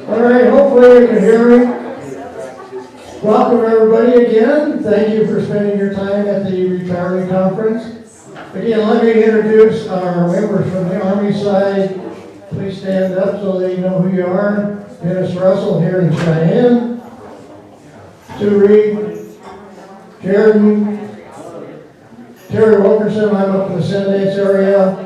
All right, hopefully you can hear me. Welcome everybody again. Thank you for spending your time at the Retiree Conference. Again, let me introduce our members from the Army side. Please stand up so they know who you are. Dennis Russell here in Cheyenne. Sue Reed, Sheridan, Terry Wilkerson, I'm up in the Sundance area.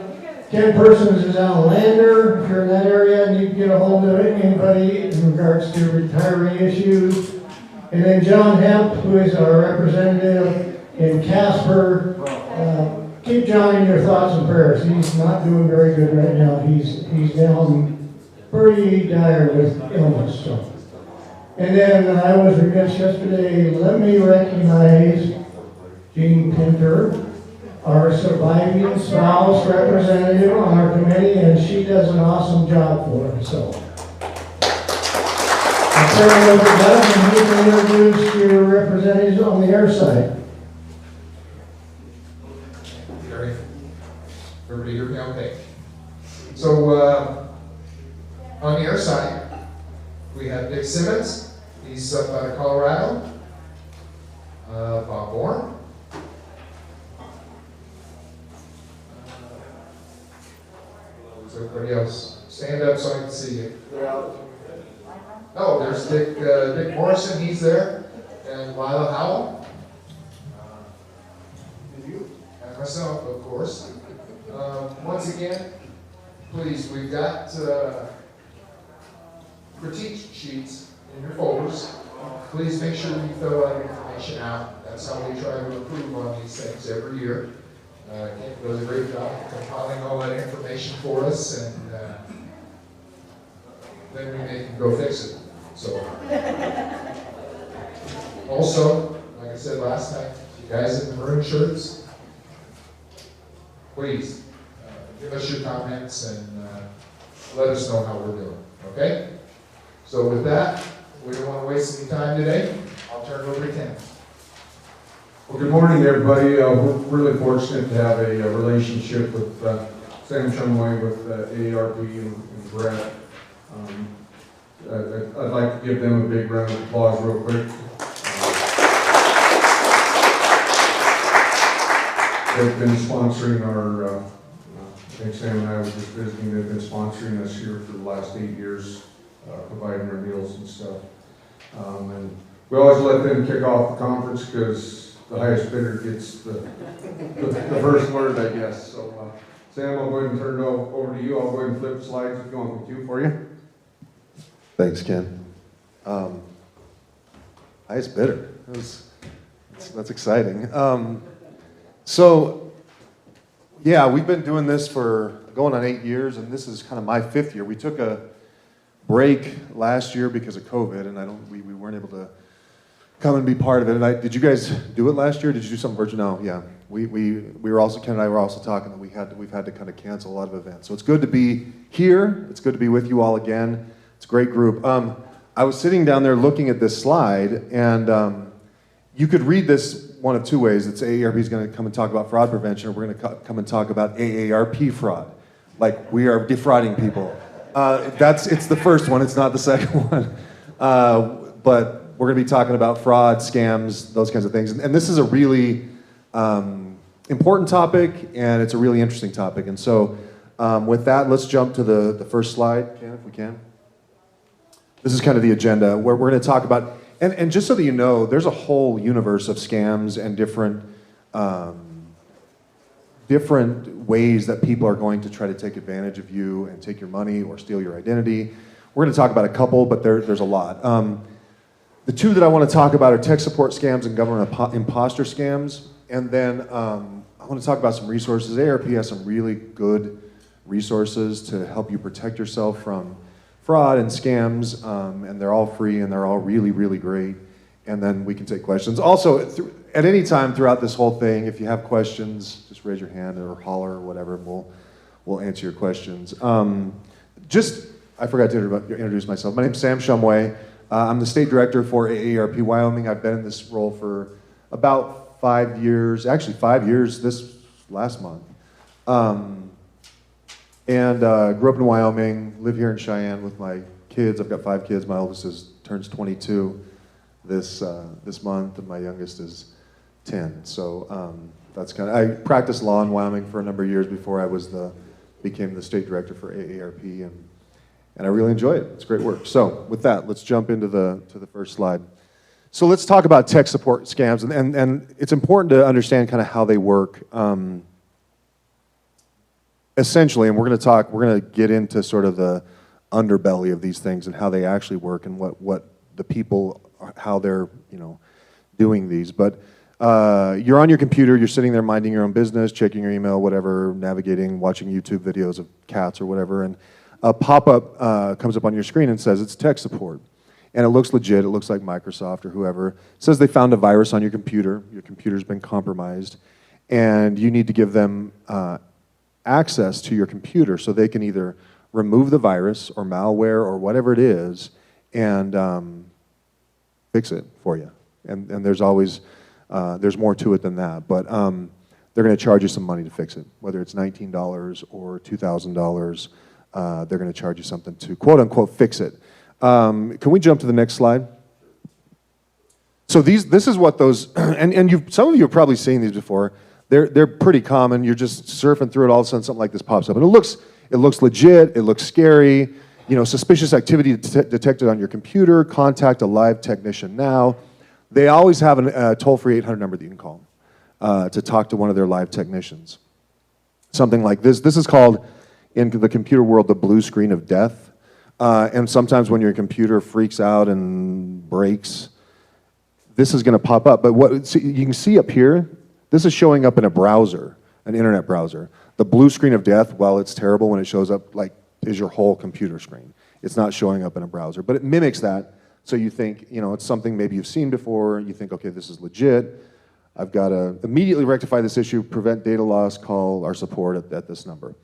Ken Persons is out of Lander. If you're in that area and you can get a hold of anybody in regards to retiree issues. And then John Hemp, who is our representative in Casper. Keep John in your thoughts and prayers. He's not doing very good right now. He's down pretty dire with illness. So. And then I was remiss yesterday, let me recognize Jean Pinter, our surviving spouse representative on our committee, and she does an awesome job for us. So, I'll turn it over to Doug, and he can introduce your representatives on the air side. Gary, everybody hear me okay? So, on the air side, we have Dick Simmons. He's up out of Colorado. Bob Bourne. Everybody else, stand up so I can see you. Oh, there's Dick Morrison, he's there, and Lila Howell, and myself, of course. Once again, please, we've got critique sheets in your folders. Please make sure you fill that information out. That's how we try to improve on these things every year. Kent does a great job compiling all that information for us, and then we make him go fix it. So, also, like I said last night, you guys in the maroon shirts, please give us your comments and let us know how we're doing. Okay? So with that, we don't want to waste any time today. I'll turn it over to Ken. Well, good morning, everybody. We're really fortunate to have a relationship with Sam Shumway, with Aarp and Brett. I'd like to give them a big round of applause real quick. They've been sponsoring our, I think Sam and I were just visiting, they've been sponsoring us here for the last 8 years, providing our meals and stuff. And we always let them kick off the conference because the highest bidder gets the first word, I guess. So, Sam, I'll go ahead and turn it over to you. I'll go ahead and flip the slides if you want me to for you. Thanks, Ken. Highest bidder. That's exciting. So, yeah, we've been doing this for going on 8 years, and this is kind of my 5th year. We took a break last year because of COVID, and we weren't able to come and be part of it. And did you guys do it last year? Did you do something virtual? No, yeah. We were also, Ken and I were also talking that we've had to kind of cancel a lot of events. So it's good to be here. It's good to be with you all again. It's a great group. I was sitting down there looking at this slide, and you could read this one of two ways. It's AARP is going to come and talk about fraud prevention, or we're going to come and talk about AARP fraud. Like, we are defrauding people. It's the first one. It's not the second one. But we're going to be talking about fraud, scams, those kinds of things. And this is a really important topic, and it's a really interesting topic. And so With that, let's jump to the first slide, Ken, if we can. This is kind of the agenda. We're going to talk about, and just so that you know, there's a whole universe of scams and different ways that people are going to try to take advantage of you and take your money or steal your identity. We're going to talk about a couple, but there's a lot. The two that I want to talk about are tech support scams and government imposter scams. And then I want to talk about some resources. AARP has some really good resources to help you protect yourself from fraud and scams, and they're all free and they're all really, really great. And then we can take questions. Also, at any time throughout this whole thing, if you have questions, just raise your hand or holler or whatever, and we'll answer your questions. I forgot to introduce myself. My name's Sam Shumway. I'm the state director for AARP Wyoming. I've been in this role for about 5 years, actually 5 years this last month. Grew up in Wyoming, live here in Cheyenne with my kids. I've got 5 kids. My oldest turns 22 this month, and my youngest is 10. So that's I practiced law in Wyoming for a number of years before I became the state director for AARP, and I really enjoy it. It's great work. So with that, let's jump into the first slide. So let's talk about tech support scams, and it's important to understand kind of how they work. Essentially, and we're going to get into sort of the underbelly of these things and how they actually work and what the people, how they're doing these. But you're on your computer, you're sitting there minding your own business, checking your email, whatever, navigating, watching YouTube videos of cats or whatever, and a pop-up comes up on your screen and says it's tech support. And it looks legit, it looks like Microsoft or whoever. It says they found a virus on your computer's been compromised, and you need to give them access to your computer so they can either remove the virus or malware or whatever it is and fix it for you. And there's always, there's more to it than that, but they're going to charge you some money to fix it, whether it's $19 or $2,000. They're going to charge you something to quote-unquote fix it. Can we jump to the next slide? So this is what those, and some of you have probably seen these before. They're pretty common. You're just surfing through it, all of a sudden something like this pops up. And it looks legit, it looks scary. Suspicious activity detected on your computer, contact a live technician now. They always have a toll-free 800 number that you can call to talk to one of their live technicians. Something like this. This is called, in the computer world, the blue screen of death. And sometimes when your computer freaks out and breaks, this is going to pop up. But you can see up here, this is showing up in a browser, an internet browser. The blue screen of death, while it's terrible when it shows up, is your whole computer screen. It's not showing up in a browser, but it mimics that. So you think, it's something maybe you've seen before. You think, okay, this is legit. I've got to immediately rectify this issue, prevent data loss, call our support at this number.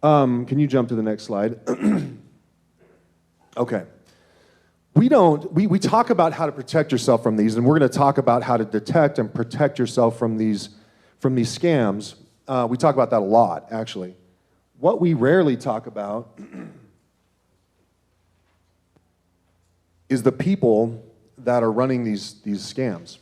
Can you jump to the next slide? Okay. We talk about how to protect yourself from these, and we're going to talk about how to detect and protect yourself from these scams. We talk about that a lot, actually. What we rarely talk about is the people that are running these scams.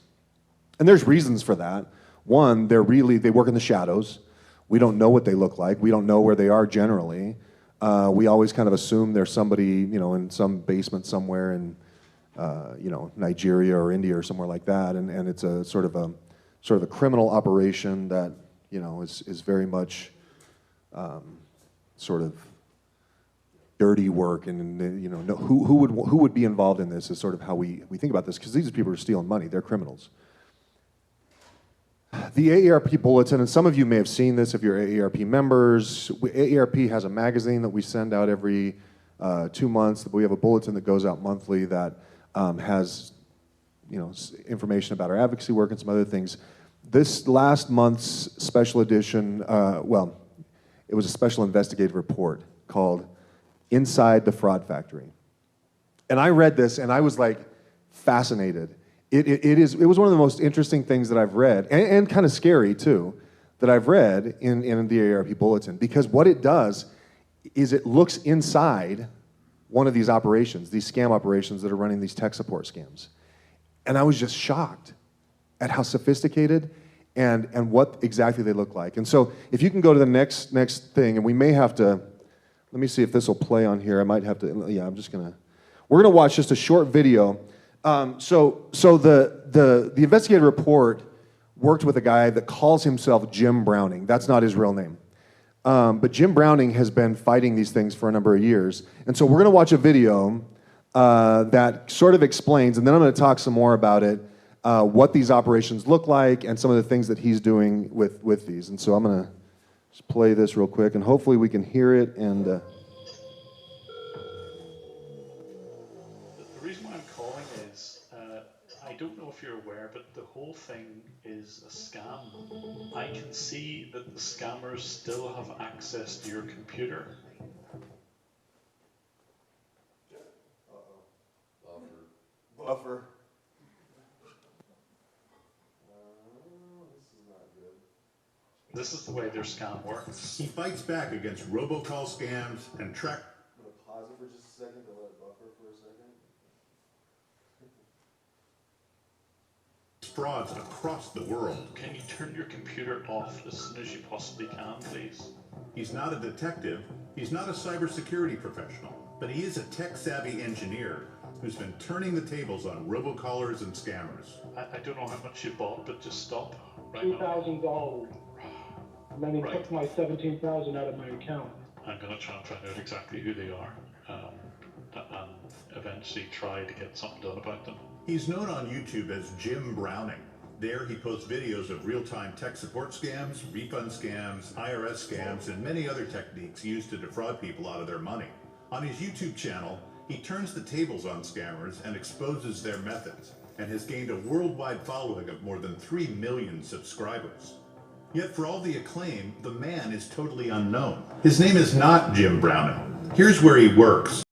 And there's reasons for that. One, they work in the shadows. We don't know what they look like. We don't know where they are generally. We always kind of assume there's somebody, in some basement somewhere in, Nigeria or India or somewhere like that, and it's a sort of a criminal operation that, is very much sort of dirty work, and who would be involved in this is sort of how we think about this, because these are people who are stealing money. They're criminals. The AARP Bulletin, and some of you may have seen this if you're AARP members. AARP has a magazine that we send out every 2 months. We have a bulletin that goes out monthly that has information about our advocacy work and some other things. This last month's special edition, it was a special investigative report called Inside the Fraud Factory. And I read this and I was fascinated. It was one of the most interesting things that I've read, and kind of scary too, that I've read in the AARP Bulletin, because what it does is it looks inside one of these operations, these scam operations that are running these tech support scams. And I was just shocked at how sophisticated and what exactly they look like. And so if you can go to the next thing, and we may have to, let me see if this will play on here. I might have to, yeah, we're gonna watch just a short video. So the investigative report worked with a guy that calls himself Jim Browning. That's not his real name. But Jim Browning has been fighting these things for a number of years. And so we're gonna watch a video that sort of explains, and then I'm gonna talk some more about it, what these operations look like and some of the things that he's doing with these. And so I'm gonna just play this real quick, and hopefully we can hear it. And the reason why I'm calling is, I don't know if you're aware, but the whole thing is a scam. I can see that the scammers still have access to your computer. Buffer. This is the way their scam works. He fights back against robocall scams and track. I'm going to pause it for just a second to let it buffer for a second. Frauds across the world. Can you turn your computer off as soon as you possibly can, please? He's not a detective, he's not a cybersecurity professional, but he is a tech-savvy engineer who's been turning the tables on robocallers and scammers. I don't know how much you bought, but just stop right now. $2,000. And then he took my $17,000 out of my account. I'm going to try and find out exactly who they are, and eventually try to get something done about them. He's known on YouTube as Jim Browning. There he posts videos of real-time tech support scams, refund scams, Irs scams, and many other techniques used to defraud people out of their money. On his YouTube channel, he turns the tables on scammers and exposes their methods, and has gained a worldwide following of more than 3 million subscribers. Yet for all the acclaim, the man is totally unknown. His name is not Jim Browning. Here's where he works.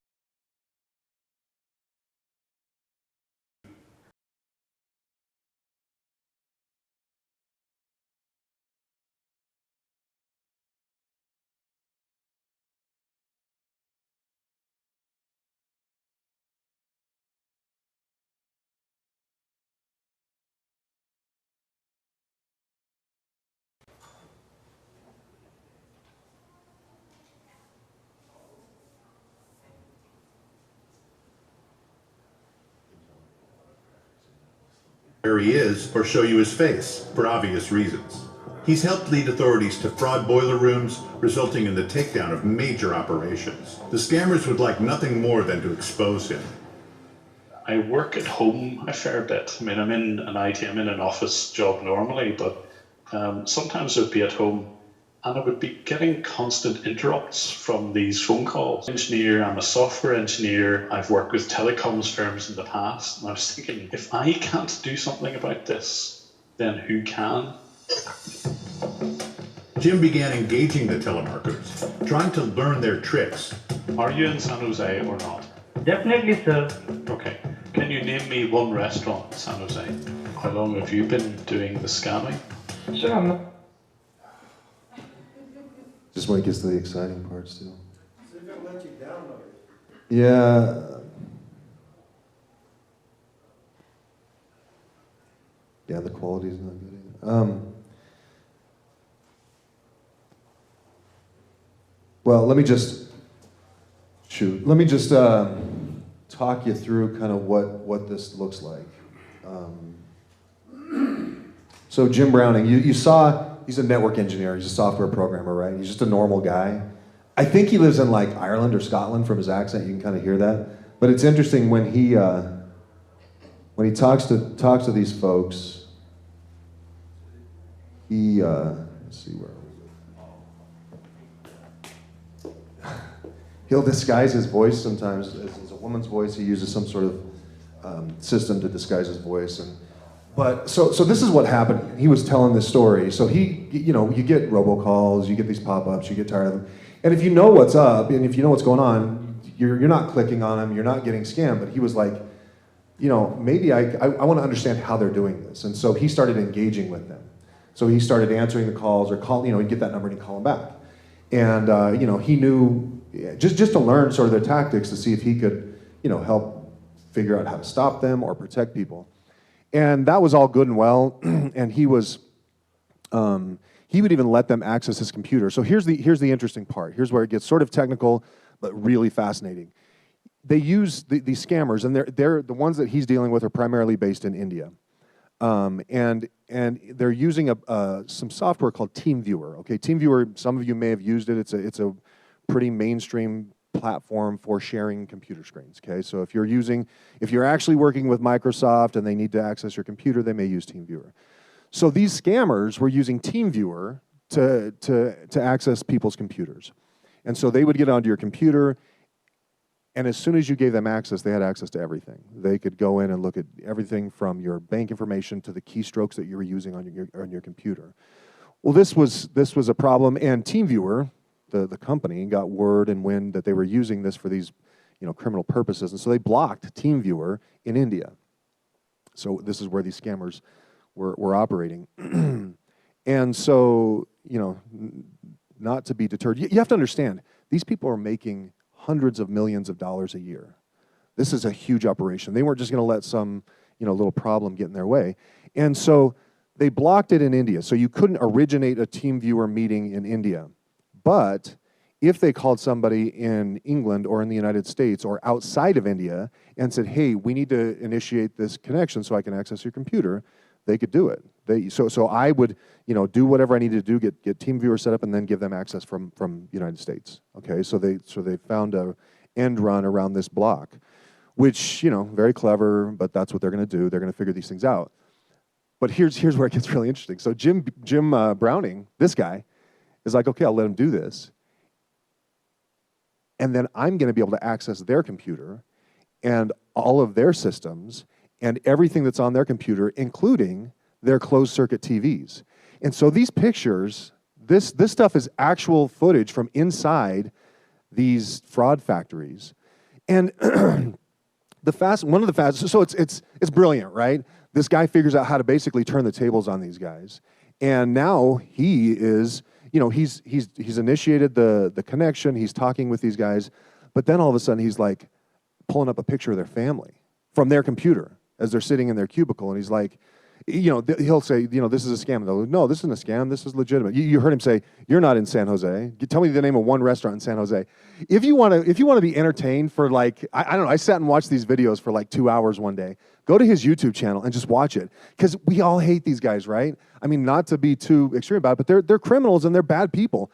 Where he is, or show you his face, for obvious reasons. He's helped lead authorities to fraud boiler rooms, resulting in the takedown of major operations. The scammers would like nothing more than to expose him. I work at home a fair bit. I mean, I'm in an office job normally, but sometimes I'd be at home and I would be getting constant interrupts from these phone calls. I'm a software engineer. I've worked with telecoms firms in the past. And I was thinking, if I can't do something about this, then who can? Jim began engaging the telemarketers, trying to learn their tricks. Are you in San Jose or not? Definitely, sir. Okay. Can you name me one restaurant in San Jose? How long have you been doing the scamming? Sure, I'm not. Just when it gets to the exciting parts too. So they're gonna let you download it. Yeah. Yeah, the quality's not good either. Well, let me just talk you through kind of what this looks like. So Jim Browning, you saw. He's a network engineer. He's a software programmer, right? He's just a normal guy. I think he lives in like Ireland or Scotland from his accent. You can kind of hear that. But it's interesting when he talks to these folks. He let's see where. He'll disguise his voice sometimes as a woman's voice. He uses some sort of system to disguise his voice and. But so this is what happened. He was telling this story. So you get robocalls, you get these pop-ups, you get tired of them. And if you know what's up and if you know what's going on, you're not clicking on them, you're not getting scammed. But he was like, maybe I want to understand how they're doing this. And so he started engaging with them. So he started answering the calls or he'd get that number and he'd call them back. And he knew just to learn sort of their tactics to see if he could, help figure out how to stop them or protect people. And that was all good and well, and he was He would even let them access his computer. So here's the interesting part. Here's where it gets sort of technical, but really fascinating. They use these scammers, and they're the ones that he's dealing with are primarily based in India, and they're using some software called TeamViewer. Okay, TeamViewer. Some of you may have used it. It's a pretty mainstream platform for sharing computer screens. Okay, so if you're actually working with Microsoft and they need to access your computer, they may use TeamViewer. So these scammers were using TeamViewer to access people's computers, and so they would get onto your computer. And as soon as you gave them access, they had access to everything. They could go in and look at everything from your bank information to the keystrokes that you were using on your computer. Well, this was a problem, and TeamViewer, the company, got word and wind that they were using this for these, criminal purposes, and so they blocked TeamViewer in India. So this is where these scammers were operating, and so not to be deterred. You have to understand, these people are making hundreds of millions of dollars a year. This is a huge operation. They weren't just going to let some, little problem get in their way. And so they blocked it in India. So you couldn't originate a TeamViewer meeting in India. But if they called somebody in England or in the United States or outside of India and said, hey, we need to initiate this connection so I can access your computer, they could do it. So I would, do whatever I needed to do, get TeamViewer set up, and then give them access from United States. Okay, so they found a end run around this block, which very clever, but that's what they're going to do. They're going to figure these things out. But here's where it gets really interesting. So Jim Browning, this guy, is like, okay, I'll let him do this, and then I'm going to be able to access their computer and all of their systems and everything that's on their computer, including their closed-circuit TVs. And so these pictures, this stuff is actual footage from inside these fraud factories. And so it's brilliant, right? This guy figures out how to basically turn the tables on these guys. And now he is, he's initiated the connection, he's talking with these guys, but then all of a sudden he's like pulling up a picture of their family from their computer as they're sitting in their cubicle, and he's like, he'll say, this is a scam. And they'll go, no, this isn't a scam. This is legitimate. You heard him say, you're not in San Jose. Tell me the name of one restaurant in San Jose. If you want to be entertained for I don't know, I sat and watched these videos for 2 hours one day. Go to his YouTube channel and just watch it, because we all hate these guys, right? I mean, not to be too extreme about it, but they're criminals and they're bad people.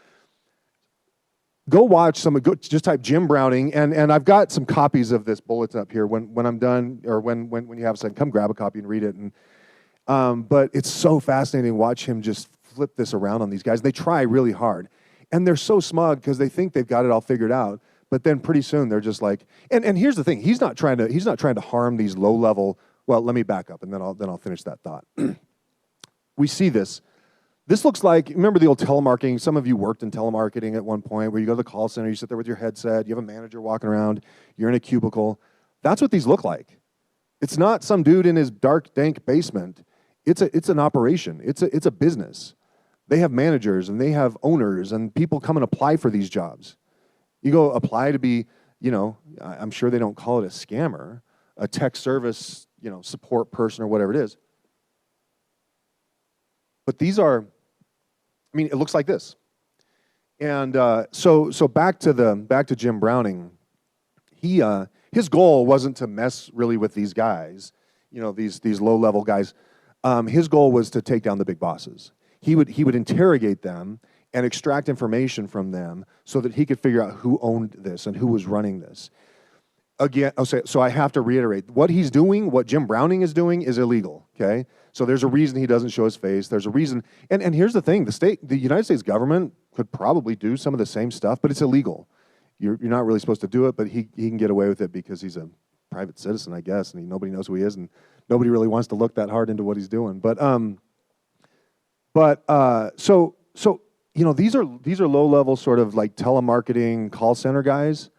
Go watch just type Jim Browning, and I've got some copies of this bulletin up here. When I'm done, or when you have a second, come grab a copy and read it. But it's so fascinating to watch him just flip this around on these guys. They try really hard, and they're so smug because they think they've got it all figured out. But then pretty soon they're just like, and here's the thing: he's not trying to harm these low level. Well, let me back up, and then I'll finish that thought. We see this. This looks like, remember the old telemarketing? Some of you worked in telemarketing at one point, where you go to the call center, you sit there with your headset, you have a manager walking around, you're in a cubicle. That's what these look like. It's not some dude in his dark, dank basement. It's an operation. It's a business. They have managers and they have owners, and people come and apply for these jobs. You go apply to be, I'm sure they don't call it a scammer, a tech service, support person or whatever it is. But these are, it looks like this. And so back to Jim Browning. His goal wasn't to mess really with these guys, these low-level guys. His goal was to take down the big bosses. He would interrogate them and extract information from them so that he could figure out who owned this and who was running this. Again, so I have to reiterate, what he's doing, what Jim Browning is doing, is illegal, okay? So there's a reason he doesn't show his face. There's a reason, and here's the thing, the United States government could probably do some of the same stuff, but it's illegal. You're not really supposed to do it, but he can get away with it because he's a private citizen, I guess, and nobody knows who he is, and nobody really wants to look that hard into what he's doing. So these are low-level sort of like telemarketing call center guys.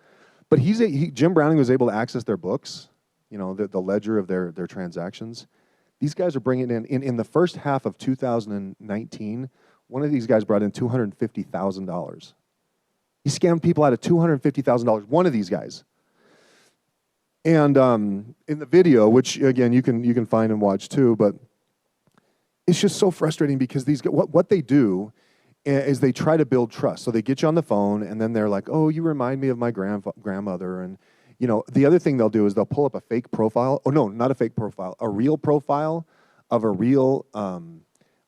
But Jim Browning was able to access their books, the ledger of their transactions. These guys are bringing in the first half of 2019, one of these guys brought in $250,000. He scammed people out of $250,000, one of these guys. And in the video, which again you can find and watch too, but it's just so frustrating because what they do is they try to build trust. So they get you on the phone, and then they're like, "Oh, you remind me of my grandmother." And the other thing they'll do is they'll pull up a fake profile. Oh no, not a fake profile, a real profile of a real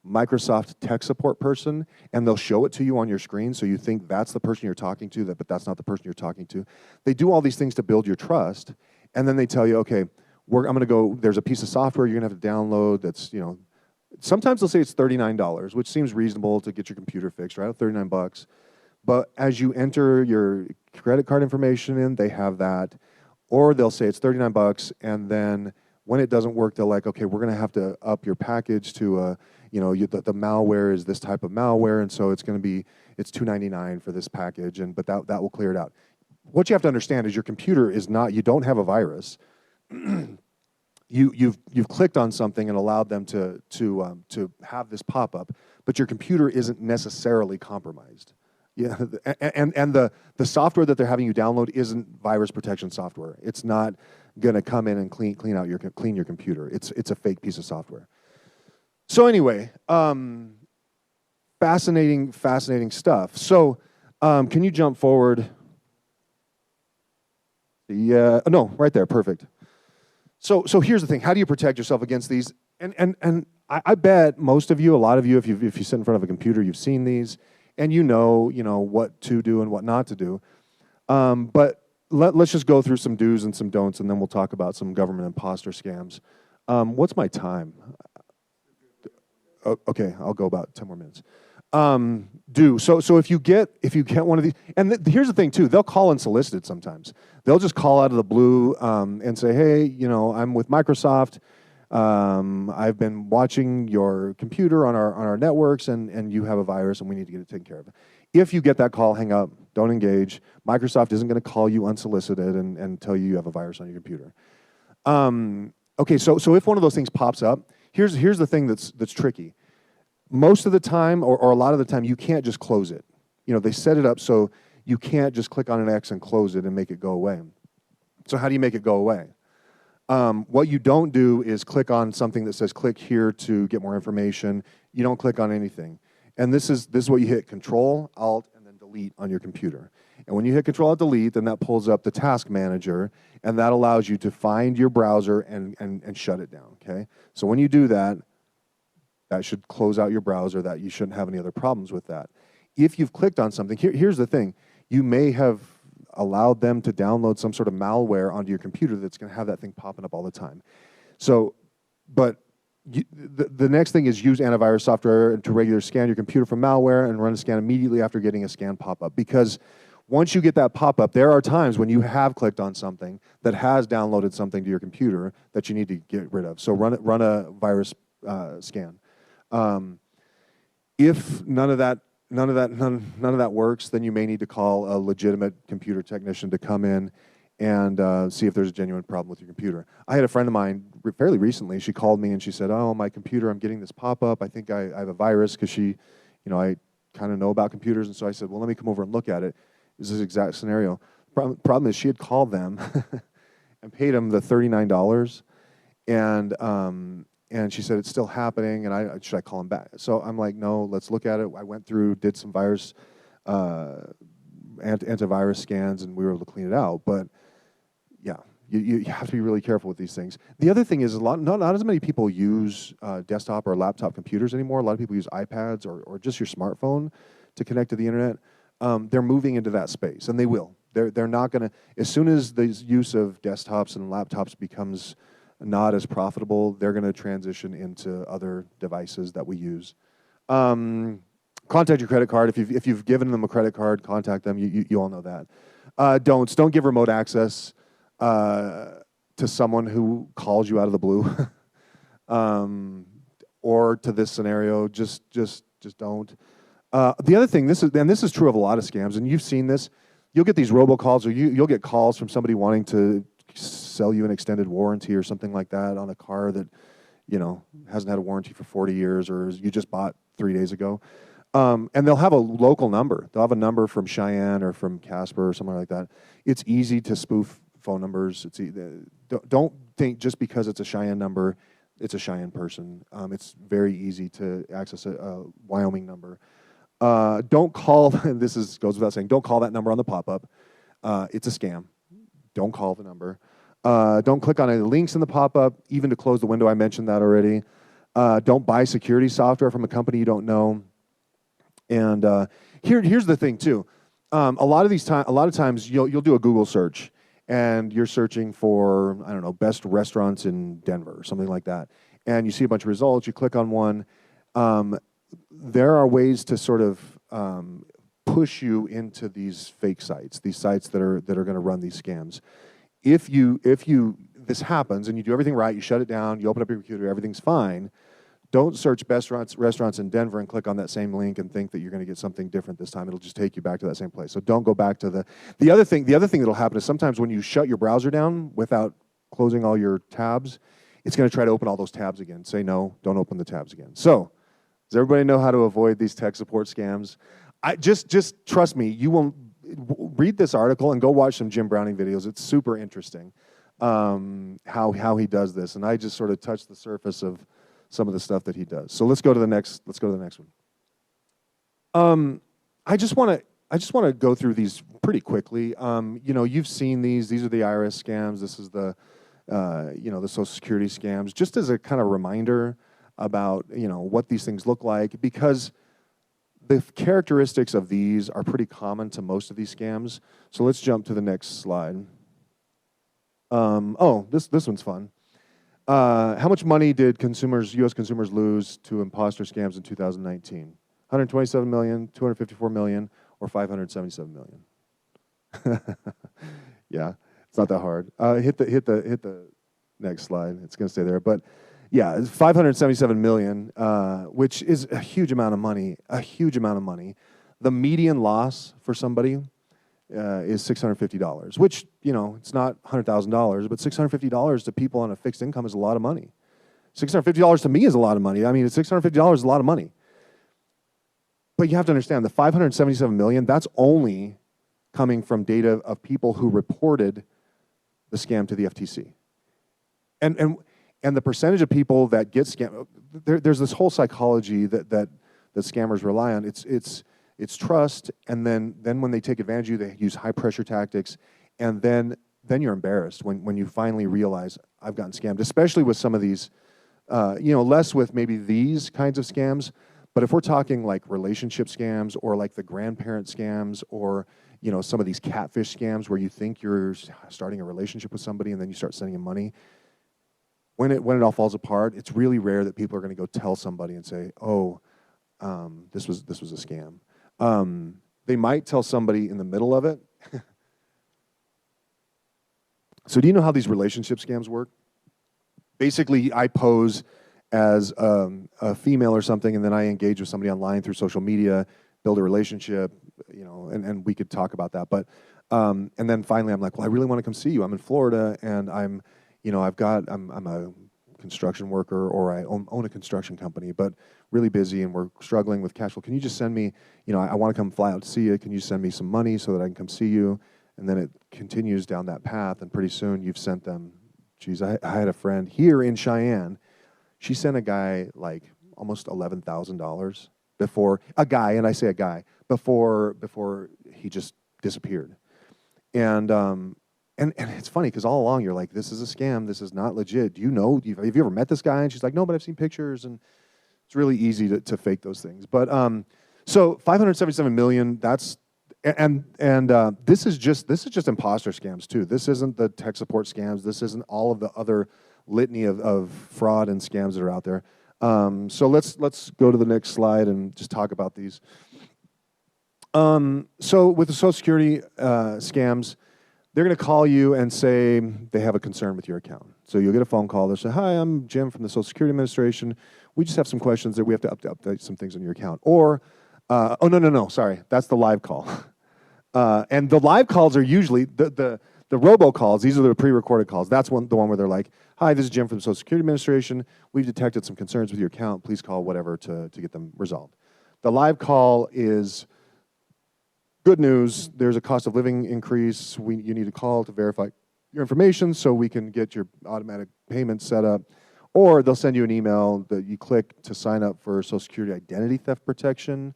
Microsoft tech support person, and they'll show it to you on your screen, so you think that's the person you're talking to, but that's not the person you're talking to. They do all these things to build your trust, and then they tell you, "Okay, I'm going to go. There's a piece of software you're going to have to download. That's Sometimes they'll say it's $39, which seems reasonable to get your computer fixed, right? $39. But as you enter your credit card information in, they have that. Or they'll say it's $39, and then when it doesn't work, they're like, okay, we're going to have to up your package to, the malware is this type of malware, and so it's $299 for this package, but that will clear it out. What you have to understand is your computer is not, you don't have a virus. You've clicked on something and allowed them to have this pop up, but your computer isn't necessarily compromised. Yeah, and the software that they're having you download isn't virus protection software. It's not going to come in and clean your computer. It's a fake piece of software. So anyway, fascinating stuff. So can you jump forward? Yeah, no, right there, perfect. So here's the thing. How do you protect yourself against these? And I bet most of you, a lot of you, if you sit in front of a computer, you've seen these, and you know what to do and what not to do. But let's just go through some do's and some don'ts, and then we'll talk about some government imposter scams. What's my time? Okay, I'll go about 10 more minutes. So if you get one of these, and here's the thing too, they'll call unsolicited sometimes. They'll just call out of the blue and say, hey, I'm with Microsoft. I've been watching your computer on our networks, and you have a virus, and we need to get it taken care of. If you get that call, hang up, don't engage. Microsoft isn't going to call you unsolicited and tell you have a virus on your computer. Okay, so if one of those things pops up, here's the thing that's tricky. Most of the time, or a lot of the time, you can't just close it. They set it up so you can't just click on an X and close it and make it go away. So how do you make it go away? What you don't do is click on something that says click here to get more information. You don't click on anything. And this is what you hit: Control, Alt, and then Delete on your computer. And when you hit Control, Alt, Delete, then that pulls up the task manager, and that allows you to find your browser and shut it down, okay? So when you do that, that should close out your browser, that you shouldn't have any other problems with that. If you've clicked on something, here's the thing. You may have allowed them to download some sort of malware onto your computer that's going to have that thing popping up all the time. So, but the next thing is use antivirus software to regularly scan your computer for malware and run a scan immediately after getting a scan pop-up. Because once you get that pop-up, there are times when you have clicked on something that has downloaded something to your computer that you need to get rid of. So run a virus scan. If none of that works, then you may need to call a legitimate computer technician to come in and see if there's a genuine problem with your computer. I had a friend of mine fairly recently. She called me and she said, "Oh, my computer, I'm getting this pop-up. I think I have a virus," because I kind of know about computers, and so I said, "Well, let me come over and look at it." This is the exact scenario. Problem is, she had called them and paid them the $39, and she said, it's still happening, and should I call him back? So I'm like, no, let's look at it. I went through, did some antivirus scans, and we were able to clean it out. But yeah, you have to be really careful with these things. The other thing is, not as many people use desktop or laptop computers anymore. A lot of people use iPads or just your smartphone to connect to the internet. They're moving into that space, and they will. They're not going to, as soon as the use of desktops and laptops becomes not as profitable, they're going to transition into other devices that we use. Contact your credit card. If you've given them a credit card, contact them. You all know that. Don't give remote access to someone who calls you out of the blue, or to this scenario. Just don't. The other thing, this is true of a lot of scams, and you've seen this. You'll get these robocalls, or you'll get calls from somebody wanting to sell you an extended warranty or something like that on a car that hasn't had a warranty for 40 years, or you just bought 3 days ago. And they'll have a local number. They'll have a number from Cheyenne or from Casper or something like that. It's easy to spoof phone numbers. Don't think just because it's a Cheyenne number it's a Cheyenne person. It's very easy to access a Wyoming number. Don't call, goes without saying, don't call that number on the pop-up. It's a scam. Don't call the number. Don't click on any links in the pop-up, even to close the window. I mentioned that already. Don't buy security software from a company you don't know. And here's the thing too. A lot of times you'll do a Google search, and you're searching for, I don't know, best restaurants in Denver, or something like that. And you see a bunch of results. You click on one. There are ways to sort of push you into these fake sites, these sites that are going to run these scams. If this happens and you do everything right, you shut it down, you open up your computer, everything's fine. Don't search best restaurants in Denver and click on that same link and think that you're going to get something different this time. It'll just take you back to that same place. So don't go back to the other thing that'll happen is sometimes when you shut your browser down without closing all your tabs, it's going to try to open all those tabs again. Say no, don't open the tabs again. So does everybody know how to avoid these tech support scams? Just trust me, you won't read this article and go watch some Jim Browning videos. It's super interesting how he does this. And I just sort of touched the surface of some of the stuff that he does. So let's go to the next one. I just want to go through these pretty quickly. You've seen these. These are the Irs scams. This is the the Social Security scams. Just as a kind of reminder about what these things look like, because the characteristics of these are pretty common to most of these scams. So let's jump to the next slide. This one's fun. How much money did U.S. consumers lose to imposter scams in 2019? 127 million, 254 million, or 577 million? Yeah, it's not that hard. Hit the next slide. It's going to stay there. But yeah, it's 577 million, which is a huge amount of money. A huge amount of money. The median loss for somebody is $650, which, it's not $100,000, but $650 to people on a fixed income is a lot of money. $650 to me is a lot of money. I mean, $650 is a lot of money. But you have to understand, the 577 million, that's only coming from data of people who reported the scam to the FTC. And the percentage of people that get scammed, there's this whole psychology that scammers rely on. It's trust, and then when they take advantage of you, they use high pressure tactics, and then you're embarrassed when you finally realize I've gotten scammed, especially with some of these, less with maybe these kinds of scams, but if we're talking like relationship scams or like the grandparent scams or some of these catfish scams where you think you're starting a relationship with somebody and then you start sending them money, when it all falls apart, it's really rare that people are going to go tell somebody and say, oh, this was a scam. They might tell somebody in the middle of it. So do you know how these relationship scams work? Basically, I pose as a female or something, and then I engage with somebody online through social media, build a relationship, and we could talk about that. But and then finally, I'm like, well, I really want to come see you. I'm in Florida, and I'm a construction worker, or I own a construction company, but really busy, and we're struggling with cash flow. Can you just send me, I want to come fly out to see you. Can you send me some money so that I can come see you? And then it continues down that path, and pretty soon you've sent them. Geez, I had a friend here in Cheyenne. She sent a guy like almost $11,000 before before he just disappeared. And it's funny because all along you're like, this is a scam. This is not legit. Do you know? Have you ever met this guy? And she's like, no, but I've seen pictures, and it's really easy to fake those things. But so 577 million. That's this is just imposter scams too. This isn't the tech support scams. This isn't all of the other litany of fraud and scams that are out there. So let's go to the next slide and just talk about these. So with the Social Security scams, they're going to call you and say they have a concern with your account. So you'll get a phone call. They'll say, hi, I'm Jim from the Social Security Administration. We just have some questions that we have to update some things on your account. Or, oh, no, sorry. That's the live call. And the live calls are usually, the robocalls, these are the pre-recorded calls. That's the one where they're like, hi, this is Jim from the Social Security Administration. We've detected some concerns with your account. Please call whatever to get them resolved. The live call is, good news, there's a cost of living increase. You need to call to verify your information so we can get your automatic payment set up. or they'll send you an email that you click to sign up for Social Security identity theft protection,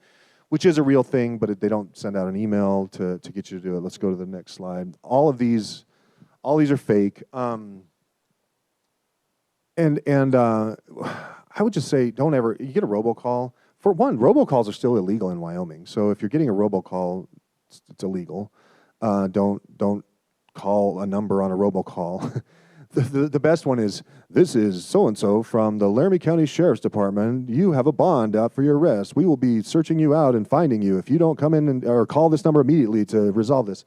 which is a real thing, but they don't send out an email to get you to do it. Let's go to the next slide. All these are fake. I would just say, don't ever, you get a robocall. For one, robocalls are still illegal in Wyoming. So if you're getting a robocall, it's illegal. Don't call a number on a robocall. The best one is, this is so-and-so from the Laramie County Sheriff's Department. You have a bond out for your arrest. We will be searching you out and finding you if you don't come in or call this number immediately to resolve this.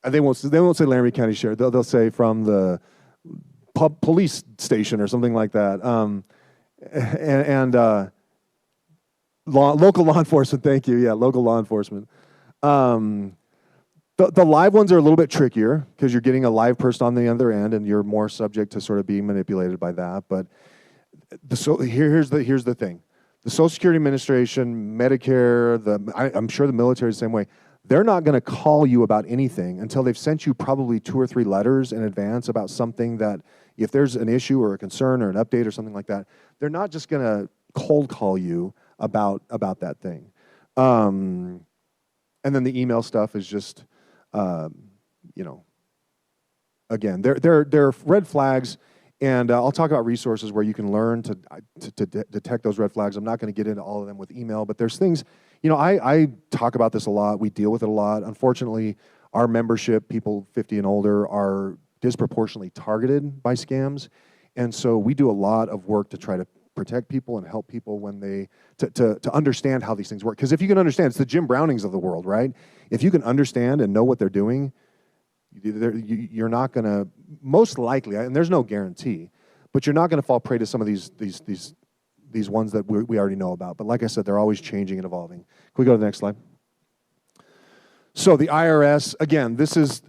And they won't say Laramie County Sheriff. They'll say from the police station or something like that. Local law enforcement, thank you. Yeah, local law enforcement. The live ones are a little bit trickier because you're getting a live person on the other end, and you're more subject to sort of being manipulated by that. But here's the thing: the Social Security Administration, Medicare, I'm sure the military is the same way. They're not going to call you about anything until they've sent you probably 2 or 3 letters in advance about something that, if there's an issue or a concern or an update or something like that, they're not just going to cold call you about that thing. And then the email stuff is just, again, they're red flags, and I'll talk about resources where you can learn to detect those red flags. I'm not going to get into all of them with email, but there's things, I talk about this a lot. We deal with it a lot. Unfortunately, our membership, people 50 and older, are disproportionately targeted by scams, and so we do a lot of work to try to protect people and help people when they to understand how these things work. Because if you can understand, it's the Jim Brownings of the world, right? If you can understand and know what they're doing, you're not going to, most likely, and there's no guarantee, but you're not going to fall prey to some of these ones that we already know about. But like I said, they're always changing and evolving. Can we go to the next slide? So the IRS, again,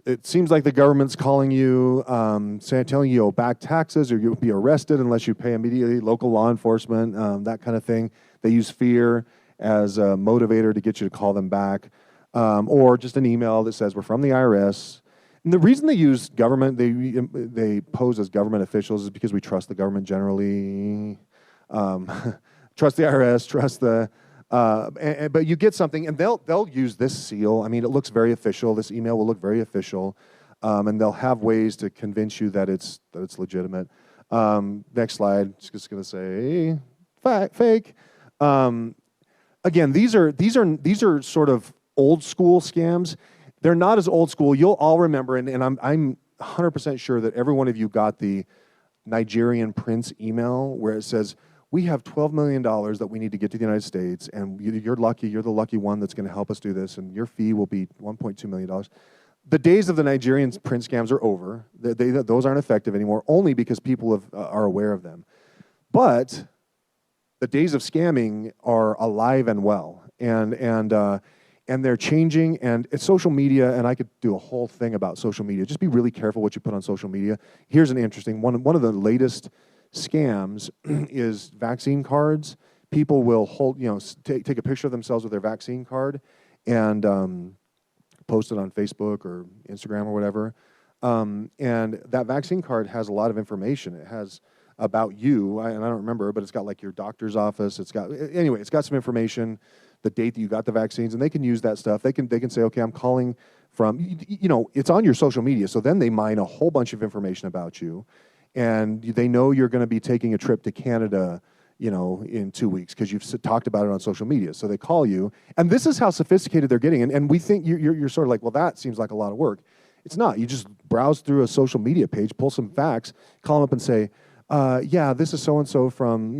it seems like the government's calling you, telling you you'll back taxes or you'll be arrested unless you pay immediately, local law enforcement, that kind of thing. They use fear as a motivator to get you to call them back, or just an email that says, we're from the IRS. And the reason they use government, they pose as government officials, is because we trust the government generally. Trust the IRS, trust the... but you get something, and they'll use this seal. I mean, it looks very official. This email will look very official, and they'll have ways to convince you that it's legitimate. Next slide. Just going to say fake. Again, these are sort of old school scams. They're not as old school. You'll all remember, and I'm 100% sure that every one of you got the Nigerian prince email where it says, we have $12 million that we need to get to the United States, and you're lucky, you're the lucky one that's going to help us do this, and your fee will be $1.2 million. The days of the Nigerian print scams are over. Those aren't effective anymore, only because people are aware of them. But the days of scamming are alive and well, and they're changing, and it's social media, and I could do a whole thing about social media. Just be really careful what you put on social media. Here's an interesting one. One of the latest scams is vaccine cards. People will take a picture of themselves with their vaccine card and post it on Facebook or Instagram or whatever. And that vaccine card has a lot of information. It has about you, and I don't remember, but it's got like your doctor's office. It's got some information, the date that you got the vaccines, and they can use that stuff. They can say, okay, I'm calling from, it's on your social media. So then they mine a whole bunch of information about you. And they know you're going to be taking a trip to Canada, in 2 weeks because you've talked about it on social media. So they call you, and this is how sophisticated they're getting. And we think you're sort of like, well, that seems like a lot of work. It's not. You just browse through a social media page, pull some facts, call them up and say, yeah, this is so and so from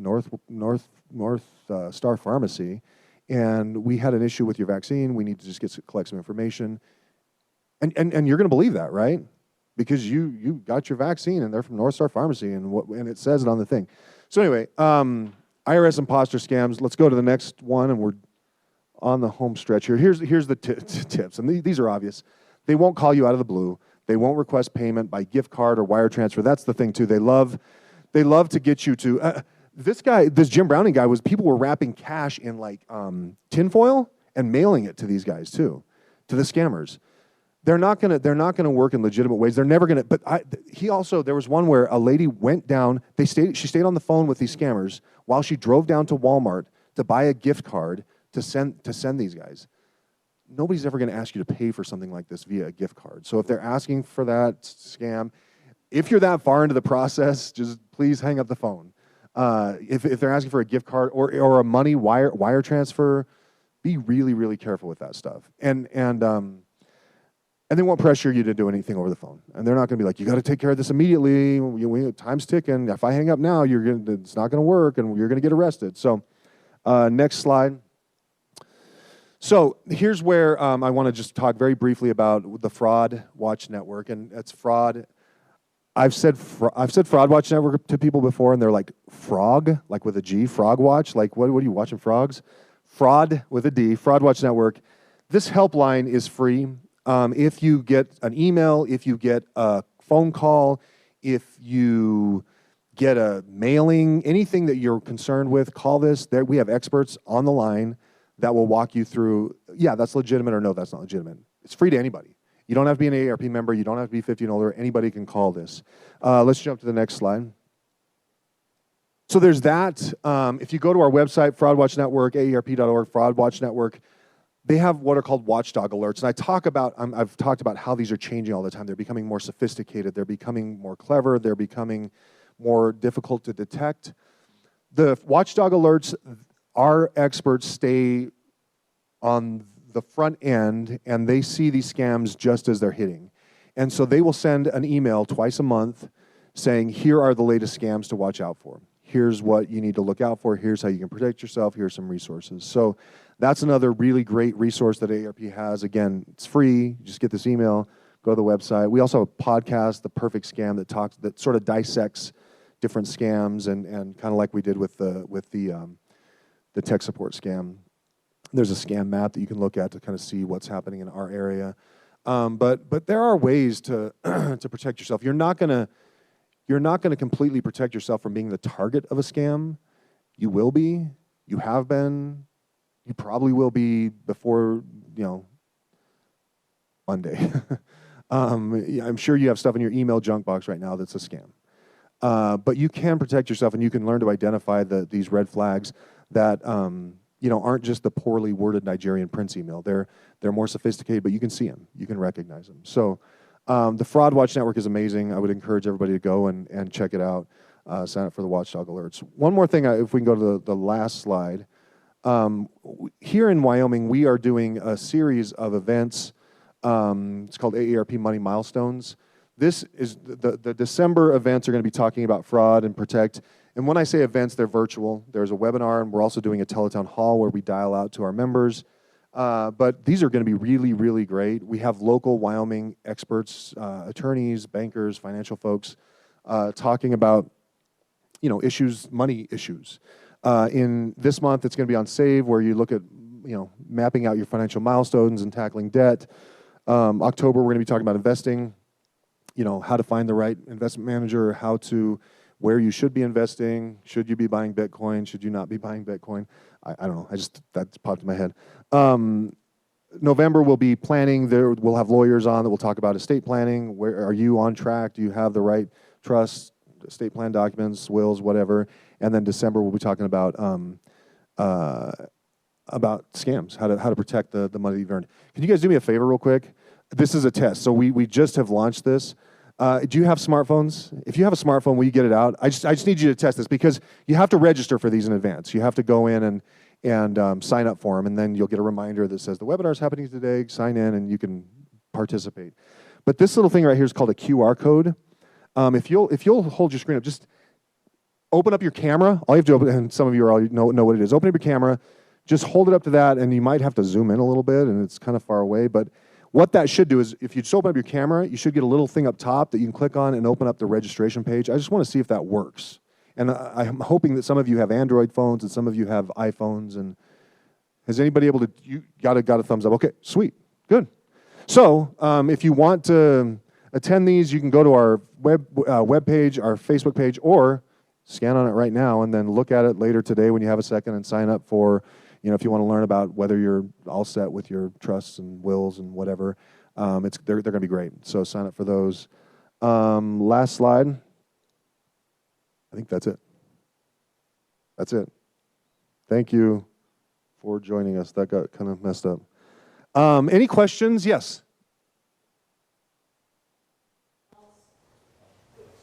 North Star Pharmacy, and we had an issue with your vaccine. We need to just collect some information, and you're going to believe that, right? Because you got your vaccine and they're from North Star Pharmacy and it says it on the thing. So anyway, IRS imposter scams. Let's go to the next one, and we're on the home stretch here. Here's the tips, and these are obvious. They won't call you out of the blue. They won't request payment by gift card or wire transfer. That's the thing too. They love to get you to. This Jim Browning guy people were wrapping cash in like tinfoil and mailing it to these guys too, to the scammers. They're not gonna work in legitimate ways. They're never gonna. But there was one where a lady went down. She stayed on the phone with these scammers while she drove down to Walmart to buy a gift card to send these guys. Nobody's ever going to ask you to pay for something like this via a gift card. So if they're asking for that scam, if you're that far into the process, just please hang up the phone. If they're asking for a gift card or a money wire transfer, be really, really careful with that stuff. And they won't pressure you to do anything over the phone. And they're not going to be like, you got to take care of this immediately. Time's ticking. If I hang up now, it's not going to work, and you're going to get arrested. So next slide. So here's where I want to just talk very briefly about the Fraud Watch Network, and it's fraud. I've said Fraud Watch Network to people before, and they're like, frog, like with a G, Frog Watch, like what are you watching, frogs? Fraud with a D, Fraud Watch Network. This helpline is free. If you get an email, if you get a phone call, if you get a mailing, anything that you're concerned with, call this. We have experts on the line that will walk you through, yeah, that's legitimate, or no, that's not legitimate. It's free to anybody. You don't have to be an AARP member. You don't have to be 50 and older. Anybody can call this. Let's jump to the next slide. So there's that. If you go to our website, Fraud Watch Network, AARP.org, Fraud Watch Network, they have what are called Watchdog Alerts. And I've talked about how these are changing all the time. They're becoming more sophisticated. They're becoming more clever. They're becoming more difficult to detect. The Watchdog Alerts, our experts stay on the front end, and they see these scams just as they're hitting. And so they will send an email twice a month saying, here are the latest scams to watch out for. Here's what you need to look out for. Here's how you can protect yourself. Here's some resources. So that's another really great resource that AARP has. Again, it's free. You just get this email, go to the website. We also have a podcast, The Perfect Scam, that sort of dissects different scams and kind of like we did with the tech support scam. There's a scam map that you can look at to kind of see what's happening in our area. But there are ways to to protect yourself. You're not gonna completely protect yourself from being the target of a scam. You will be. You have been. You probably will be before Monday. I'm sure you have stuff in your email junk box right now that's a scam. But you can protect yourself, and you can learn to identify these red flags that aren't just the poorly worded Nigerian Prince email. They're more sophisticated, but you can see them. You can recognize them. So the Fraud Watch Network is amazing. I would encourage everybody to go and check it out. Sign up for the Watchdog Alerts. One more thing, if we can go to the last slide. Here in Wyoming, we are doing a series of events. It's called AARP Money Milestones. This is the December events are going to be talking about fraud and protect. And when I say events, they're virtual. There's a webinar, and we're also doing a teletown hall where we dial out to our members. But these are going to be really, really great. We have local Wyoming experts, attorneys, bankers, financial folks, talking about issues, money issues. In this month, it's going to be on Save, where you look at mapping out your financial milestones and tackling debt. October, we're going to be talking about investing. How to find the right investment manager, where you should be investing. Should you be buying Bitcoin? Should you not be buying Bitcoin? I don't know. That popped in my head. November, we'll be planning. We'll have lawyers on that will talk about estate planning. Where are you on track? Do you have the right trust, estate plan documents, wills, whatever? And then December, we'll be talking about scams, how to protect the money you've earned. Can you guys do me a favor real quick? This is a test. So we just have launched this. Do you have smartphones? If you have a smartphone, will you get it out? I just need you to test this, because you have to register for these in advance. You have to go in and sign up for them, and then you'll get a reminder that says the webinar is happening today. Sign in, and you can participate. But this little thing right here is called a QR code. If you'll hold your screen up, just open up your camera. All you have to open, and some of you already know what it is. Open up your camera. Just hold it up to that, and you might have to zoom in a little bit, and it's kind of far away, but what that should do is, if you just open up your camera, you should get a little thing up top that you can click on and open up the registration page. I just want to see if that works. And I'm hoping that some of you have Android phones and some of you have iPhones. And has anybody able to? You got a thumbs up. Okay, sweet, good. So if you want to attend these, you can go to our web page, our Facebook page, or scan on it right now and then look at it later today when you have a second and sign up for. If you want to learn about whether you're all set with your trusts and wills and whatever, They're going to be great. So sign up for those. Last slide. I think that's it. That's it. Thank you for joining us. That got kind of messed up. Any questions? Yes.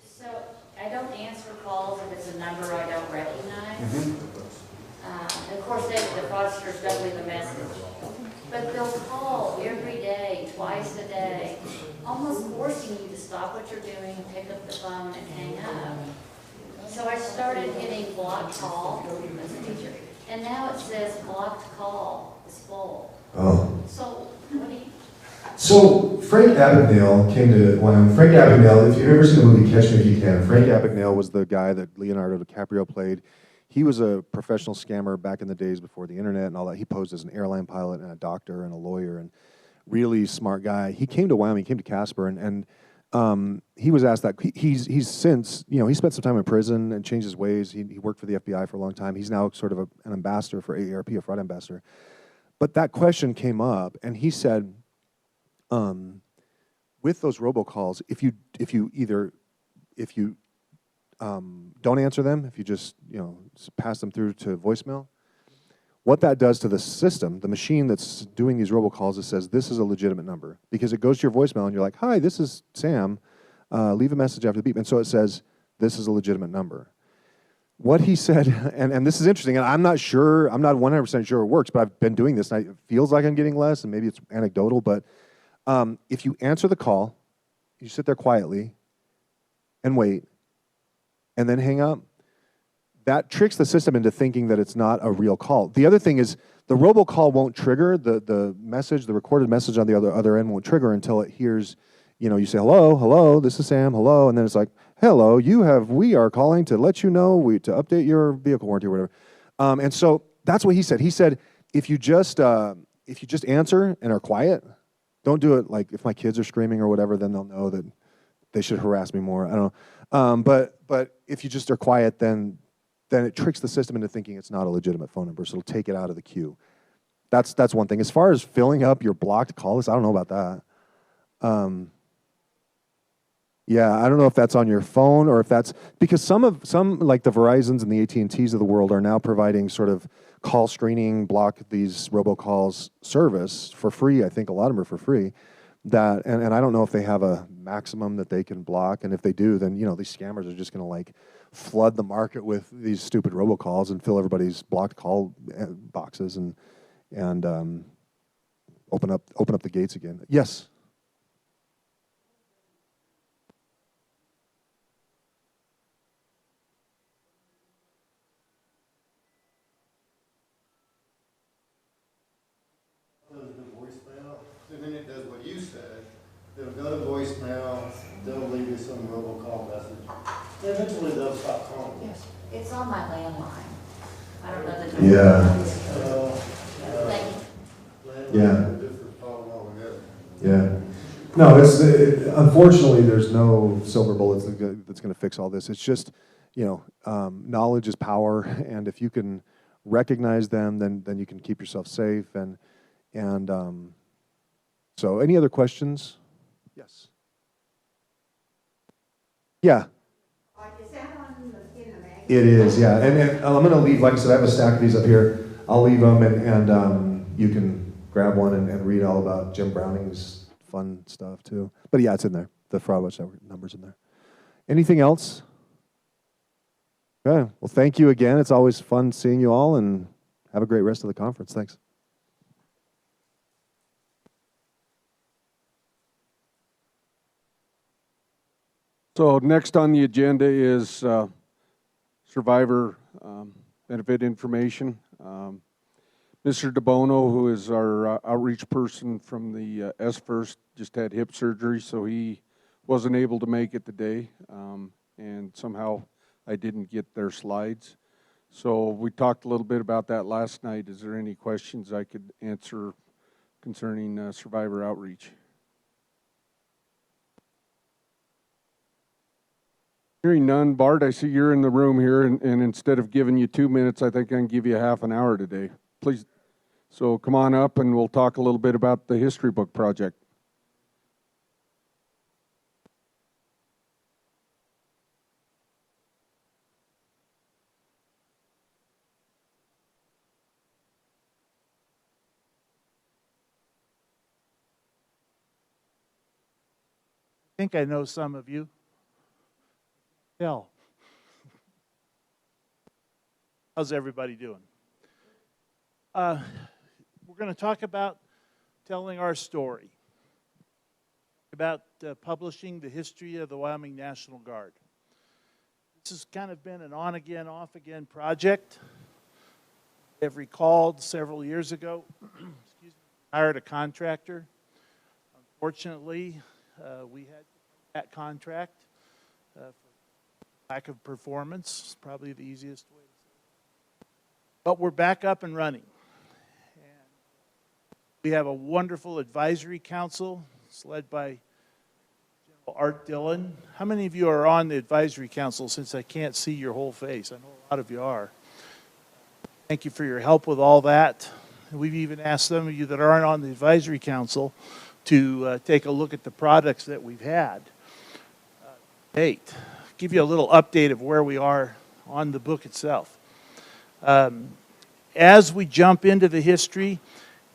So I don't answer calls if it's a number I don't recognize. Of course, the fraudsters don't leave a message. But they'll call every day, twice a day, almost forcing you to stop what you're doing, pick up the phone, and hang up. So I started hitting blocked call as a teacher, and now it says blocked call is full. Oh. So what do you? So Frank Abagnale came to Wyoming. Frank Abagnale, if you've ever seen the movie Catch Me If You Can, Frank Abagnale was the guy that Leonardo DiCaprio played. He was a professional scammer back in the days before the internet and all that. He posed as an airline pilot and a doctor and a lawyer and really smart guy. He came to Wyoming, he came to Casper, and he was asked that. He's since, he spent some time in prison and changed his ways. He worked for the FBI for a long time. He's now sort of an ambassador for AARP, a fraud ambassador. But that question came up, and he said, with those robocalls, if you don't answer them, if you just pass them through to voicemail, what that does to the system, the machine that's doing these robocalls, it says this is a legitimate number because it goes to your voicemail and you're like, hi, this is Sam, leave a message after the beep, and so it says this is a legitimate number. What he said, and this is interesting, and I'm not 100% sure it works, but I've been doing this, and it feels like I'm getting less, and maybe it's anecdotal, but if you answer the call, you sit there quietly and wait, and then hang up, that tricks the system into thinking that it's not a real call. The other thing is the robocall won't trigger, the message, the recorded message on the other end won't trigger until it hears, you say, hello, this is Sam, hello, and then it's like, hello, we are calling to let you know, to update your vehicle warranty or whatever. And so that's what he said. He said, if you just answer and are quiet, don't do it like if my kids are screaming or whatever, then they'll know that they should harass me more. I don't know. But if you just are quiet, then it tricks the system into thinking it's not a legitimate phone number, so it'll take it out of the queue. That's one thing. As far as filling up your blocked call list, I don't know about that. Yeah, I don't know if that's on your phone or if that's because some like the Verizons and the AT&Ts of the world are now providing sort of call screening, block these robocalls service for free. I think a lot of them are for free. And I don't know if they have a maximum that they can block, and if they do, then these scammers are just going to like flood the market with these stupid robocalls and fill everybody's blocked call boxes and open up the gates again. Yes. And then it does what you said. It'll go to voicemail, they'll leave you some robocall message. Eventually they'll stop calling. Yes, it's on my landline. I don't know the number. Thank Yeah. Different phone altogether. Yeah. No, unfortunately, there's no silver bullets that's going to fix all this. It's just, knowledge is power, and if you can recognize them, then you can keep yourself safe. And so, any other questions? Yes. Yeah. Is that in the magazine? It is, yeah. And I'm going to leave, like I said, I have a stack of these up here. I'll leave them, and you can grab one and read all about Jim Browning's fun stuff, too. But yeah, it's in there. The Fraud Watch Network number's in there. Anything else? Okay. Well, thank you again. It's always fun seeing you all, and have a great rest of the conference. Thanks. So next on the agenda is survivor benefit information. Mr. DeBono, who is our outreach person from the S-First, just had hip surgery, so he wasn't able to make it today, and somehow I didn't get their slides. So we talked a little bit about that last night. Is there any questions I could answer concerning survivor outreach? Hearing none, Bart, I see you're in the room here, and instead of giving you 2 minutes, I think I can give you half an hour today. Please, so come on up and we'll talk a little bit about the history book project. think I know some of you. Hell. How's everybody doing? We're going to talk about telling our story, about publishing the history of the Wyoming National Guard. This has kind of been an on-again, off-again project. I've recalled several years ago, hired a contractor. Unfortunately, we had that contract for lack of performance, probably the easiest way to say it. But we're back up and running. And we have a wonderful advisory council. It's led by General Aarp Bulletin. How many of you are on the advisory council, since I can't see your whole face? I know a lot of you are. Thank you for your help with all that. We've even asked some of you that aren't on the advisory council to take a look at the products that we've had. Give you a little update of where we are on the book itself. As we jump into the history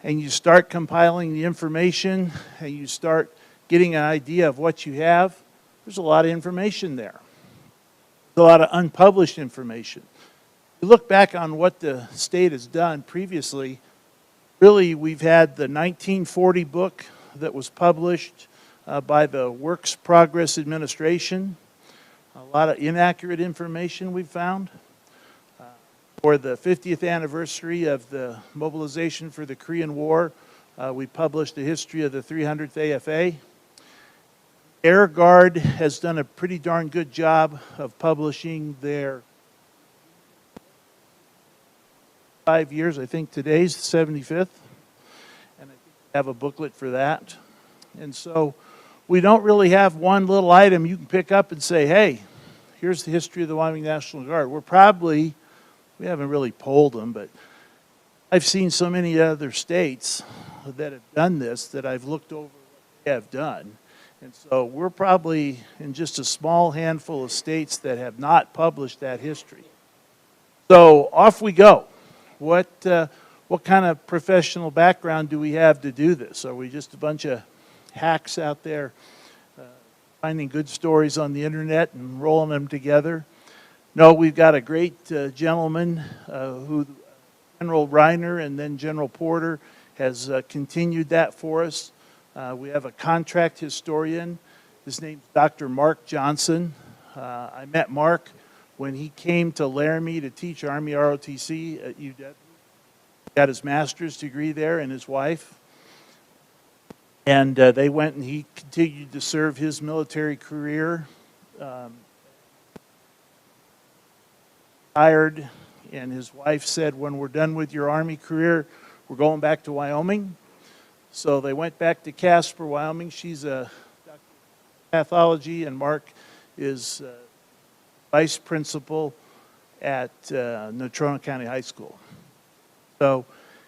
and you start compiling the information and you start getting an idea of what you have, there's a lot of information there. There's a lot of unpublished information. You look back on what the state has done previously, really we've had the 1940 book that was published by the Works Progress Administration. A lot of inaccurate information we've found. For the 50th anniversary of the mobilization for the Korean War, we published a history of the 300th AFA. Air Guard has done a pretty darn good job of publishing their 5 years. I think today's the 75th. And I think we have a booklet for that. And so we don't really have one little item you can pick up and say, hey, here's the history of the Wyoming National Guard. We haven't really polled them, but I've seen so many other states that have done this that I've looked over what they have done. And so we're probably in just a small handful of states that have not published that history. So off we go. What kind of professional background do we have to do this? Are we just a bunch of hacks out there finding good stories on the internet and rolling them together? No, we've got a great gentleman who, General Reiner and then General Porter, has continued that for us. We have a contract historian. His name's Dr. Mark Johnson. I met Mark when he came to Laramie to teach Army ROTC at UW. He got his master's degree there, and his wife. And they went and he continued to serve his military career. Retired, and his wife said, when we're done with your Army career, we're going back to Wyoming. So they went back to Casper, Wyoming. She's a doctor of pathology, and Mark is vice principal at Natrona County High School. So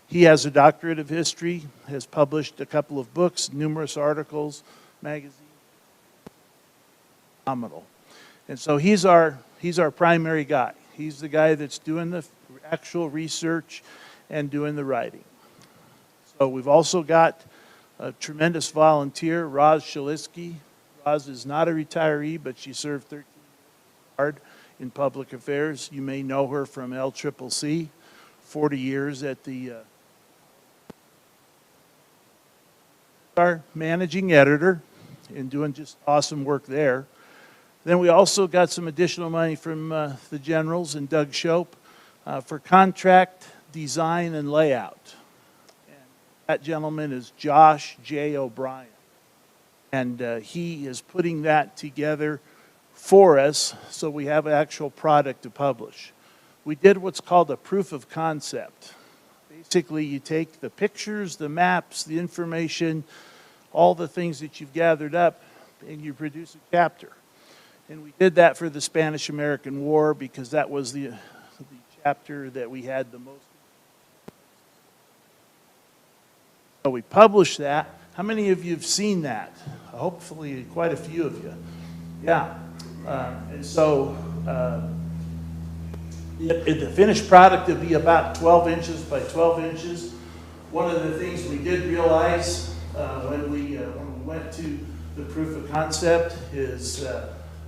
he has a doctorate of history, has published a couple of books, numerous articles, magazines. Phenomenal. And so he's our primary guy. He's the guy that's doing the actual research and doing the writing. So we've also got a tremendous volunteer, Raj Schieliski. Raj is not a retiree, but she served 13 years in public affairs. You may know her from LCCC, 40 years at the our managing editor and doing just awesome work there. Then we also got some additional money from the generals and Doug Shope for contract design and layout. And that gentleman is Josh J. O'Brien. And he is putting that together for us so we have an actual product to publish. We did what's called a proof of concept. Basically, you take the pictures, the maps, the information, all the things that you've gathered up, and you produce a chapter. And we did that for the Spanish-American War because that was the chapter that we had the most. So we published that. How many of you have seen that? Hopefully quite a few of you. Yeah. And so the finished product would be about 12 inches by 12 inches. One of the things we did realize when we went to The proof of concept is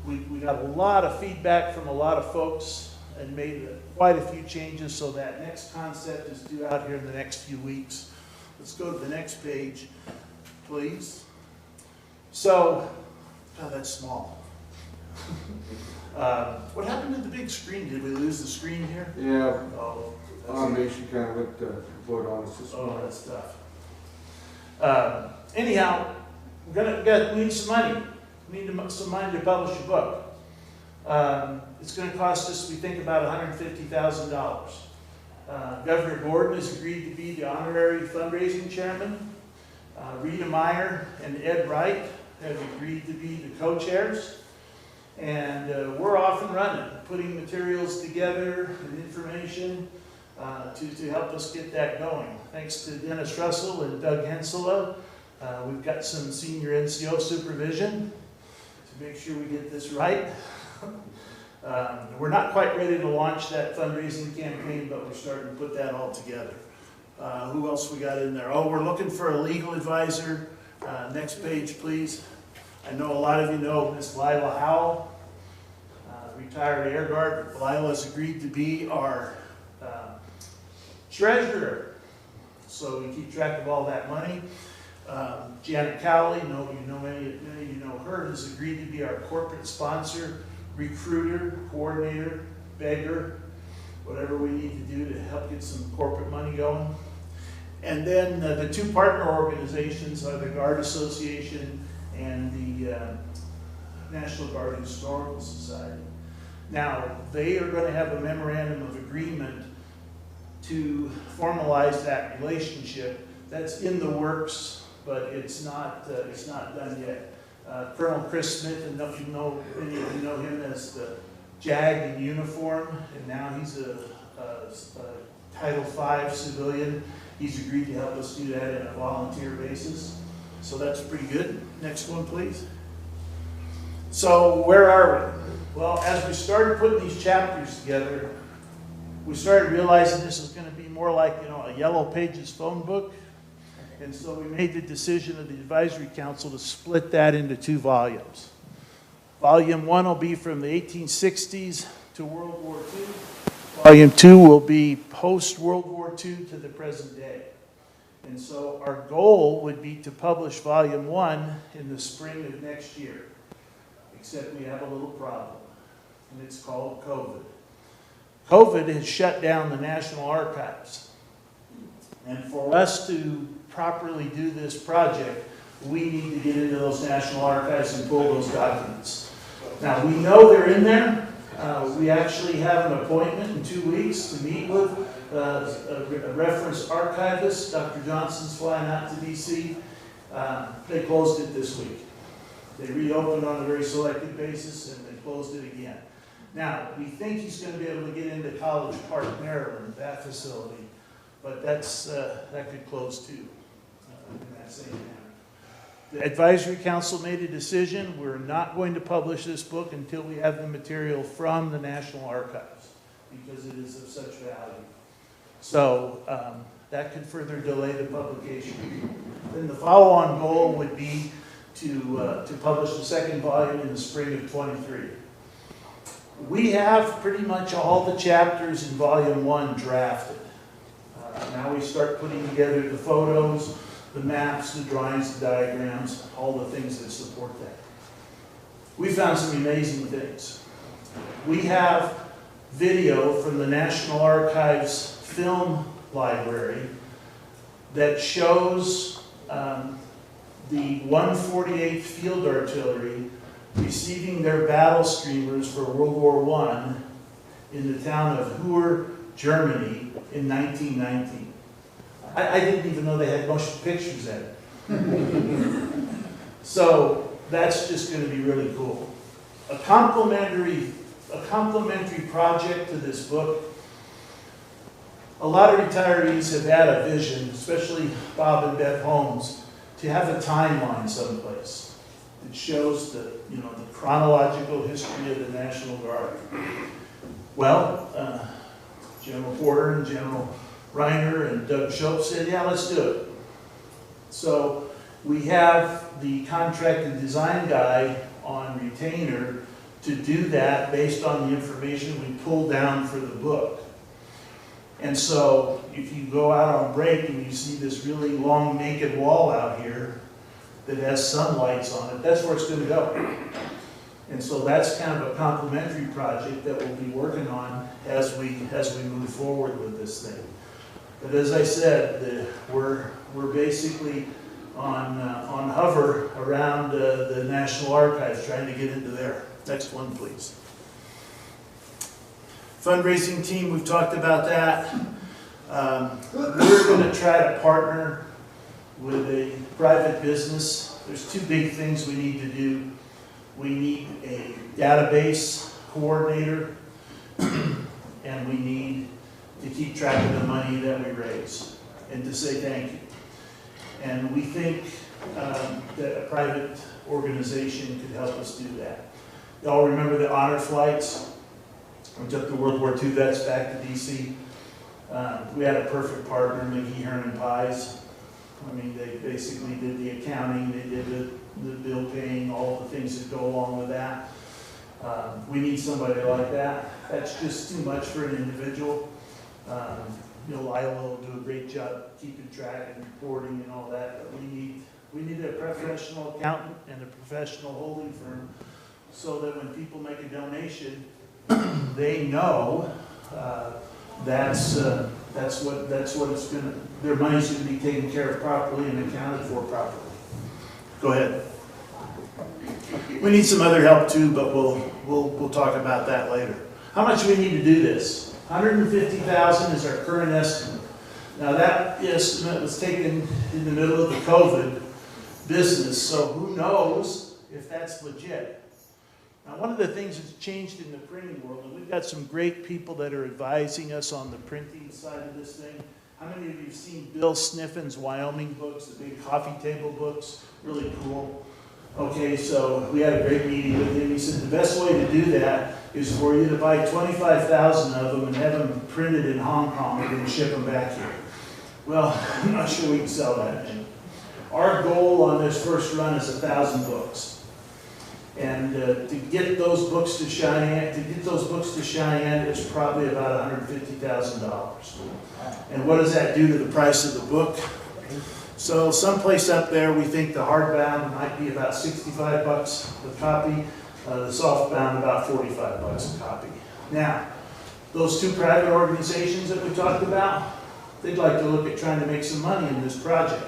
we got a lot of feedback from a lot of folks and made quite a few changes, so that next concept is due out here in the next few weeks. Let's go to the next page, please. So, oh, that's small. What happened to the big screen? Did we lose the screen here? Yeah, Oh, automation kind of went vote on us this oh, morning. that's tough. Anyhow, we need some money. We need some money to publish a book. It's going to cost us, we think, about $150,000. Governor Gordon has agreed to be the honorary fundraising chairman. Rita Meyer and Ed Wright have agreed to be the co-chairs. And we're off and running, putting materials together and information to help us get that going. Thanks to Dennis Russell and Doug Hensela, we've got some senior NCO supervision to make sure we get this right. We're not quite ready to launch that fundraising campaign, but we're starting to put that all together. Who else we got in there? Oh, we're looking for a legal advisor. Next page, please. I know a lot of you know Miss Lila Howell, retired Air Guard. Lila's agreed to be our treasurer, so we keep track of all that money. Janet Cowley, many of you know her, has agreed to be our corporate sponsor, recruiter, coordinator, beggar, whatever we need to do to help get some corporate money going. And then the two partner organizations are the Guard Association and the National Guard Historical Society. Now, they are going to have a memorandum of agreement to formalize that relationship. That's in the works, but it's not done yet. Colonel Chris Smith, and many of you know him as the JAG in uniform, and now he's a Title V civilian. He's agreed to help us do that on a volunteer basis. So that's pretty good. Next one, please. So where are we? Well, as we started putting these chapters together, we started realizing this is going to be more like, a Yellow Pages phone book. And so we made the decision of the Advisory Council to split that into 2 volumes. Volume 1 will be from the 1860s to World War II. Volume 2 will be post-World War II to the present day. And so our goal would be to publish Volume 1 in the spring of next year. Except we have a little problem, and it's called COVID. COVID has shut down the National Archives. And for us to properly do this project, we need to get into those National Archives and pull those documents. Now, we know they're in there. We actually have an appointment in 2 weeks to meet with a reference archivist. Dr. Johnson's flying out to DC. They closed it this week. They reopened on a very selected basis, and they closed it again. Now, we think he's going to be able to get into College Park, Maryland, that facility, but that could close too in that same manner. The Advisory Council made a decision. We're not going to publish this book until we have the material from the National Archives, because it is of such value. So that could further delay the publication. Then the follow-on goal would be to publish the second volume in the spring of 23. We have pretty much all the chapters in Volume 1 drafted. Now we start putting together the photos, the maps, the drawings, the diagrams, all the things that support that. We found some amazing things. We have video from the National Archives film library that shows the 148th Field Artillery receiving their battle streamers for World War I in the town of Hur, Germany in 1919. I didn't even know they had motion pictures at it. So that's just going to be really cool. A complementary project to this book. A lot of retirees have had a vision, especially Bob and Beth Holmes, to have a timeline someplace that shows the chronological history of the National Guard. Well, General Porter and General Reiner and Doug Schultz said, yeah, let's do it. So We have the contract and design guy on retainer to do that based on the information we pull down for the book. And so if you go out on break and you see this really long naked wall out here that has some lights on it, that's where it's going to go. And so that's kind of a complementary project that we'll be working on as we move forward with this thing. But as I said, we're basically on hover around the National Archives, trying to get into there. Next one, please. Fundraising team, we've talked about that. We're going to try to partner with a private business. There's two big things we need to do. We need a database coordinator, and we need to keep track of the money that we raise and to say thank you. And we think that a private organization could help us do that. Y'all remember the honor flights? We took the World War II vets back to DC. We had a perfect partner, McGee, Herman Pies. I mean, they basically did the accounting, they did the bill paying, all the things that go along with that. We need somebody like that. That's just too much for an individual. Lila will do a great job keeping track and reporting and all that, but we need a professional accountant and a professional holding firm so that when people make a donation, they know that's what it's going to, their money's going to be taken care of properly and accounted for properly. Go ahead. We need some other help too, but we'll talk about that later. How much do we need to do this? $150,000 is our current estimate. Now that estimate was taken in the middle of the COVID business, so who knows if that's legit. Now, one of the things that's changed in the printing world, and we've got some great people that are advising us on the printing side of this thing. How many of you have seen Bill Sniffin's Wyoming books, the big coffee table books? Really cool. Okay, so we had a great meeting with him. He said the best way to do that is for you to buy 25,000 of them and have them printed in Hong Kong and then ship them back here. Well, I'm not sure we can sell that many. Our goal on this first run is 1,000 books. And to get those books to Cheyenne, it's probably about $150,000. And what does that do to the price of the book? So someplace up there, we think the hardbound might be about $65 a copy, the softbound about $45 a copy. Now, those two private organizations that we talked about, they'd like to look at trying to make some money in this project.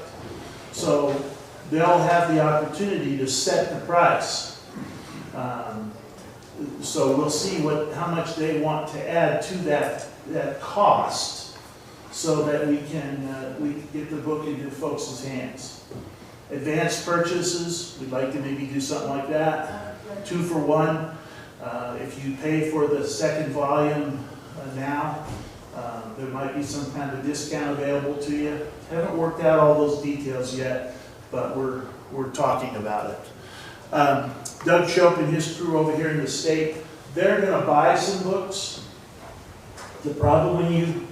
So they'll have the opportunity to set the price. So we'll see how much they want to add to that cost so that we can get the book into folks' hands. Advanced purchases, we'd like to maybe do something like that. 2 for 1. If you pay for the second volume now, there might be some kind of discount available to you. Haven't worked out all those details yet, but we're talking about it. Doug Shope and his crew over here in the state, they're going to buy some books. The problem when you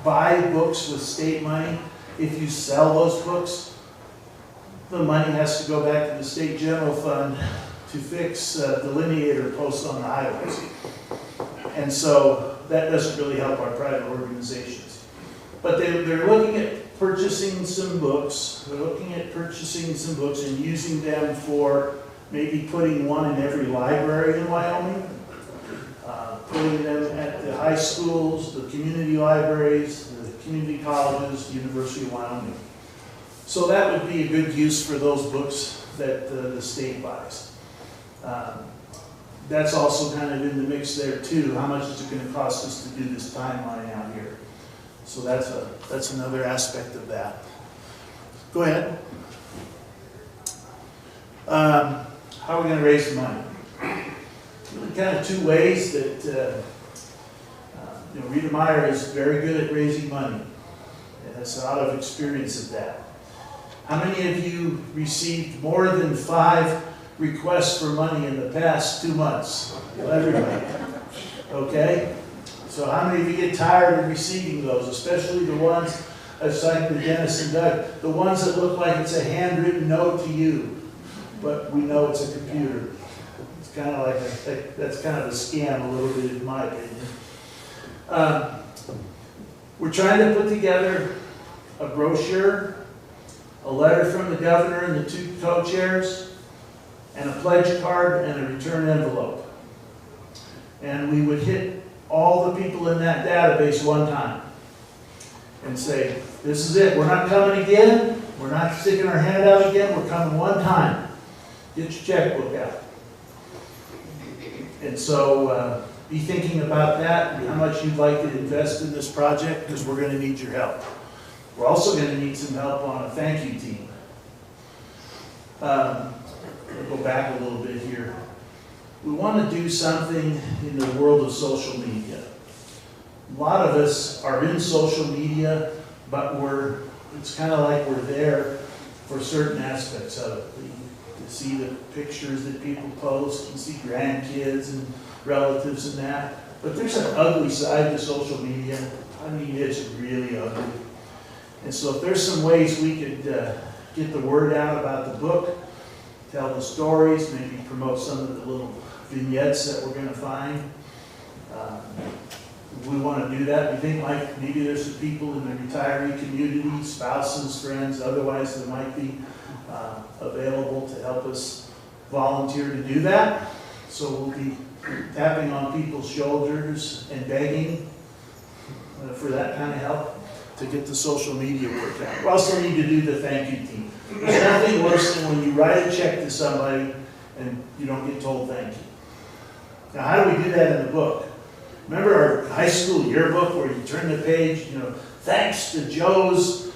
buy books with state money, if you sell those books, the money has to go back to the state general fund to fix delineator posts on the highways. And so that doesn't really help our private organizations. But they're looking at purchasing some books. They're looking at purchasing some books and using them for maybe putting one in every library in Wyoming, putting them at the high schools, the community libraries, the community colleges, University of Wyoming. So that would be a good use for those books that the state buys. That's also kind of in the mix there too. How much is it going to cost us to do this timeline out here? So that's another aspect of that. Go ahead. How are we going to raise the money? Really kind of two ways that Rita Meyer is very good at raising money and has a lot of experience at that. How many of you received more than 5 requests for money in the past 2 months? Well, everybody. Okay? So how many of you get tired of receiving those, especially the ones It's like the Dennis and Doug, the ones that look like it's a handwritten note to you, but we know it's a computer. It's kind of like that's kind of a scam a little bit in my opinion. We're trying to put together a brochure, a letter from the governor and the 2 co-chairs, and a pledge card and a return envelope. And we would hit all the people in that database one time and say, this is it, we're not coming again, we're not sticking our hand out again, we're coming one time. Get your checkbook out. And so be thinking about that and how much you'd like to invest in this project, because we're going to need your help. We're also going to need some help on a thank you team. I'll go back a little bit here. We want to do something in the world of social media. A lot of us are in social media, but it's kind of like we're there for certain aspects of it. You see the pictures that people post, you see grandkids and relatives and that. But there's an ugly side to social media. I mean, it's really ugly. And so if there's some ways we could get the word out about the book, tell the stories, maybe promote some of the little vignettes that we're going to find. We want to do that. We think maybe there's some people in the retiree community, spouses, friends, otherwise that might be available to help us volunteer to do that. So we'll be tapping on people's shoulders and begging for that kind of help to get the social media worked out. We also need to do the thank you team. There's nothing worse than when you write a check to somebody and you don't get told thank you. Now, how do we do that in the book? Remember our high school yearbook where you turn the page, thanks to Joe's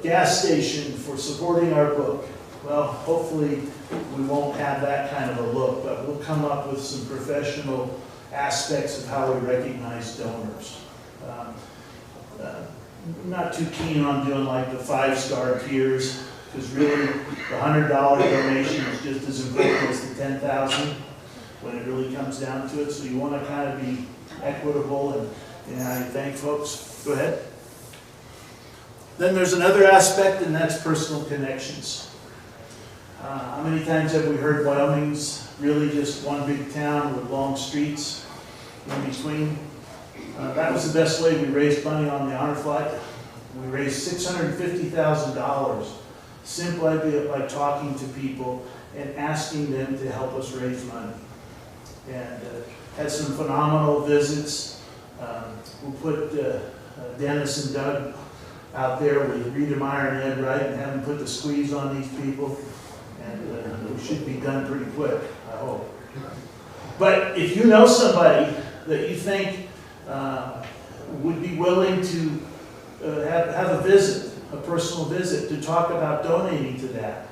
gas station for supporting our book. Well, hopefully we won't have that kind of a look, but we'll come up with some professional aspects of how we recognize donors. I'm not too keen on doing like the 5-star tiers, because really the $100 donation is just as important as the $10,000 when it really comes down to it. So you want to kind of be equitable in how you thank folks. Go ahead. Then there's another aspect, and that's personal connections. How many times have we heard Wyoming's really just one big town with long streets in between? That was the best way we raised money on the honor flight. We raised $650,000 simply by talking to people and asking them to help us raise money. And had some phenomenal visits. We'll put Dennis and Doug out there with Rita Meyer and Ed Wright and have them put the squeeze on these people. And we should be done pretty quick, I hope. But if you know somebody that you think would be willing to have a visit, a personal visit, to talk about donating to that,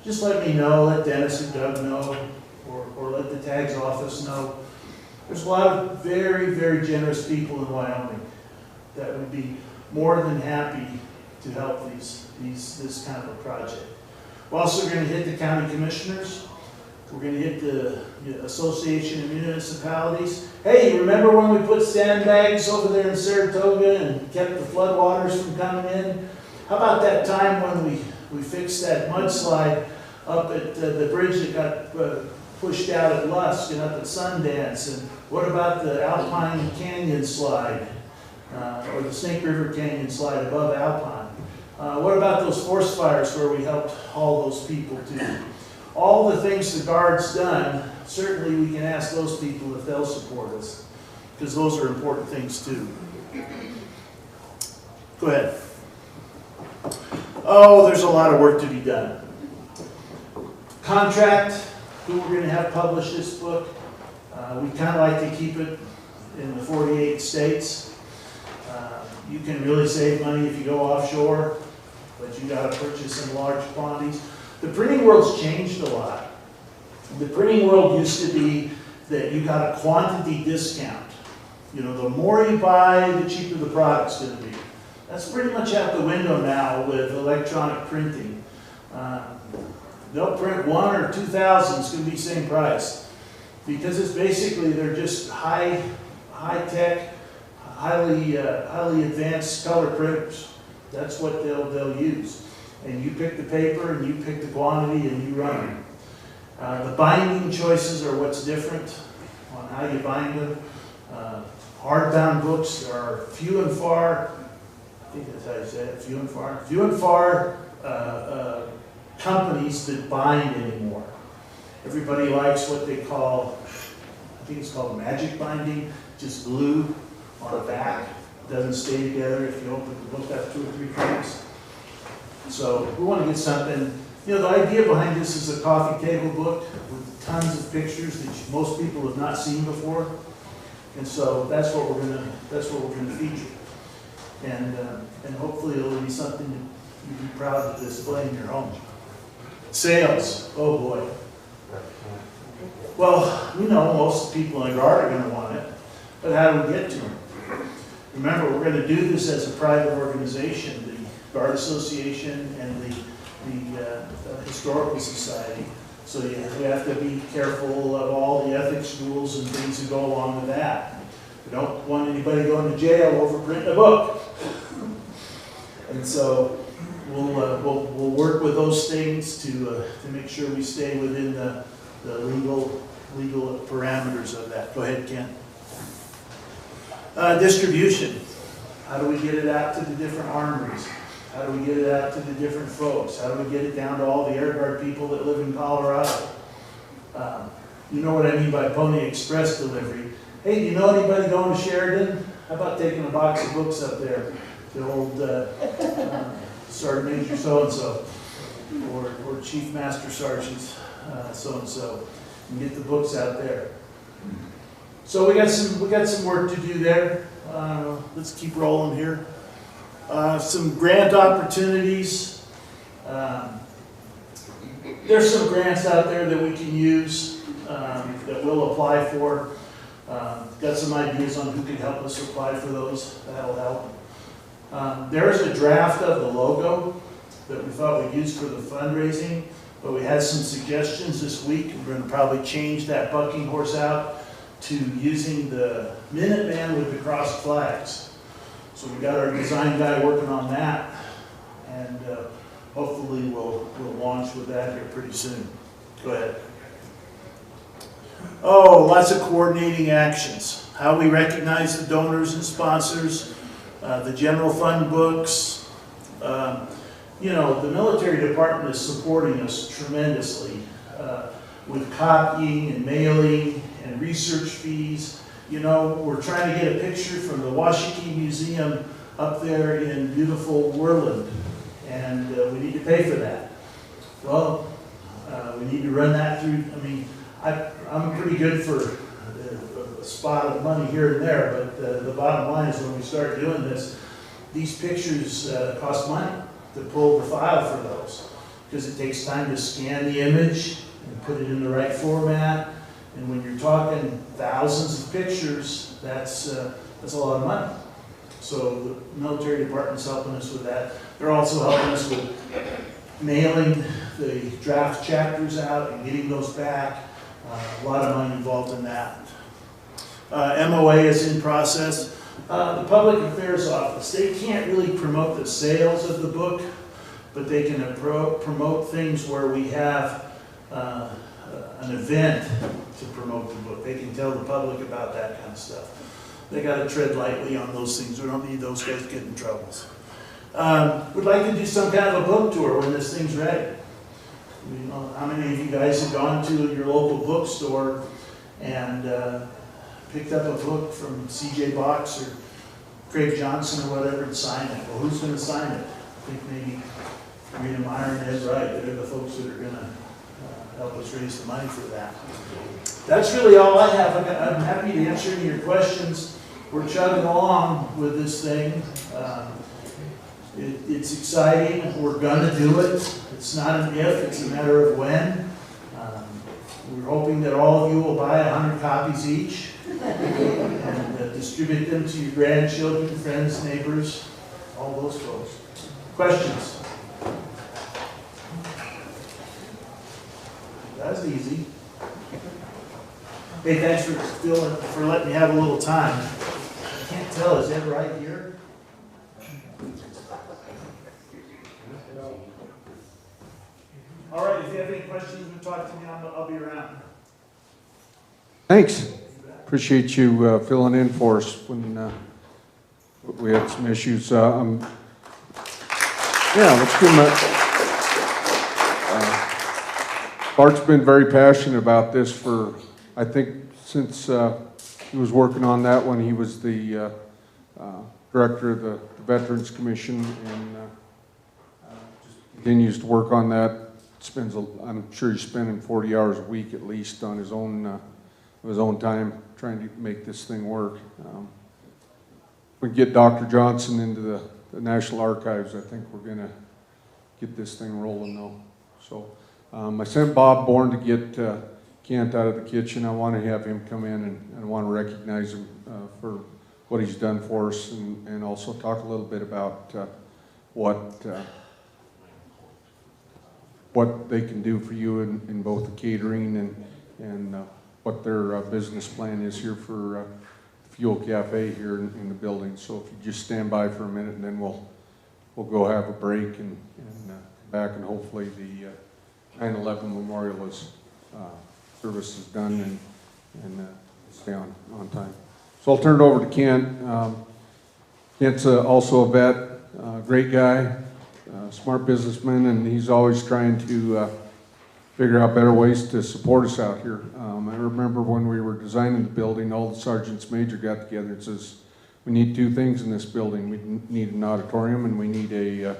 just let me know, let Dennis and Doug know, or let the tags office know. There's a lot of very, very generous people in Wyoming that would be more than happy to help this kind of a project. We're also going to hit the county commissioners. We're going to hit the Association of Municipalities. Hey, remember when we put sandbags over there in Saratoga and kept the floodwaters from coming in? How about that time when we fixed that mudslide up at the bridge that got pushed out at Lusk and up at Sundance? And what about the Alpine Canyon slide, or the Snake River Canyon slide above Alpine? What about those forest fires where we helped haul those people to? All the things the Guard's done, certainly we can ask those people if they'll support us, because those are important things too. Go ahead. Oh, there's a lot of work to be done. Contract, who we're going to have publish this book. We kind of like to keep it in the 48 states. You can really save money if you go offshore, but you got to purchase in large quantities. The printing world's changed a lot. The printing world used to be that you got a quantity discount. The more you buy, the cheaper the product's going to be. That's pretty much out the window now with electronic printing. They'll print 1 or 2,000, it's going to be the same price. Because it's basically, they're just high-tech, highly advanced color printers. That's what they'll use. And you pick the paper and you pick the quantity and you run them. The binding choices are what's different on how you bind them. Hardbound books are few and far, I think that's how you say it, few and far companies that bind anymore. Everybody likes what they call, I think it's called magic binding, just glue on the back. It doesn't stay together if you open the book up 2 or 3 times. So we want to get something, you know, the idea behind this is a coffee table book with tons of pictures that most people have not seen before. And so that's what we're gonna feature. And hopefully it'll be something that you'd be proud to display in your home. Sales, oh boy. Well, we know most people in Guard are going to want it, but how do we get to them? Remember, we're going to do this as a private organization, the Guard Association and the Historical Society. So we have to be careful of all the ethics rules and things that go along with that. We don't want anybody going to jail over printing a book. And so we'll work with those things to make sure we stay within the legal parameters of that. Go ahead, Ken. Distribution. How do we get it out to the different armories? How do we get it out to the different folks? How do we get it down to all the Air Guard people that live in Colorado? You know what I mean by Pony Express delivery. Hey, do you know anybody going to Sheridan? How about taking a box of books up there? The old Sergeant Major so-and-so or Chief Master Sergeant so-and-so, and get the books out there. So we got some work to do there. Let's keep rolling here. Some grant opportunities. There's some grants out there that we can use that we'll apply for. Got some ideas on who can help us apply for those. That'll help. There's a draft of the logo that we thought we'd use for the fundraising, but we had some suggestions this week. We're going to probably change that bucking horse out to using the Minuteman with the crossed flags. So we got our design guy working on that, and hopefully we'll launch with that here pretty soon. Go ahead. Oh, lots of coordinating actions. How we recognize the donors and sponsors, the general fund books. You know, the military department is supporting us tremendously with copying and mailing and research fees. You know, we're trying to get a picture from the Washakie Museum up there in beautiful Worland, and we need to pay for that. Well, we need to run that through. I mean, I'm pretty good for a spot of money here and there, but the bottom line is when we start doing this, these pictures cost money to pull the file for those, because it takes time to scan the image and put it in the right format. And when you're talking thousands of pictures, that's a lot of money. So the military department's helping us with that. They're also helping us with mailing the draft chapters out and getting those back. A lot of money involved in that. MOA is in process. The Public Affairs Office, they can't really promote the sales of the book, but they can promote things where we have an event to promote the book. They can tell the public about that kind of stuff. They got to tread lightly on those things. We don't need those guys getting in troubles. We'd like to do some kind of a book tour when this thing's ready. You know, how many of you guys have gone to your local bookstore and picked up a book from C.J. Box or Craig Johnson or whatever and signed it? Well, who's going to sign it? I think maybe Rita Meyer and Ed Wright. They're the folks that are going to help us raise the money for that. That's really all I have. I'm happy to answer any of your questions. We're chugging along with this thing. It's exciting. We're going to do it. It's not an if, it's a matter of when. We're hoping that all of you will buy 100 copies each and distribute them to your grandchildren, friends, neighbors, all those folks. Questions? That's easy. Hey, thanks for letting me have a little time. I can't tell, is it right here? All right, if you have any questions, you talk to me, I'll be around. Thanks. Appreciate you filling in for us when we had some issues. Yeah, let's give him Bart's been very passionate about this for, I think, since he was working on that when he was the director of the Veterans Commission, and just continues to work on that. I'm sure he's spending 40 hours a week at least on his own time trying to make this thing work. If we get Dr. Johnson into the National Archives, I think we're going to get this thing rolling though. So I sent Bob Bourne to get Kent out of the kitchen. I want to have him come in and I want to recognize him for what he's done for us, and also talk a little bit about what they can do for you in both the catering and what their business plan is here for Fuel Cafe here in the building. So if you just stand by for a minute, and then we'll go have a break and come back, and hopefully the 9/11 memorial service is done and stay on time. So I'll turn it over to Kent. Kent's also a vet, great guy, smart businessman, and he's always trying to figure out better ways to support us out here. I remember when we were designing the building, all the sergeants major got together and says, we need two things in this building. We need an auditorium and we need a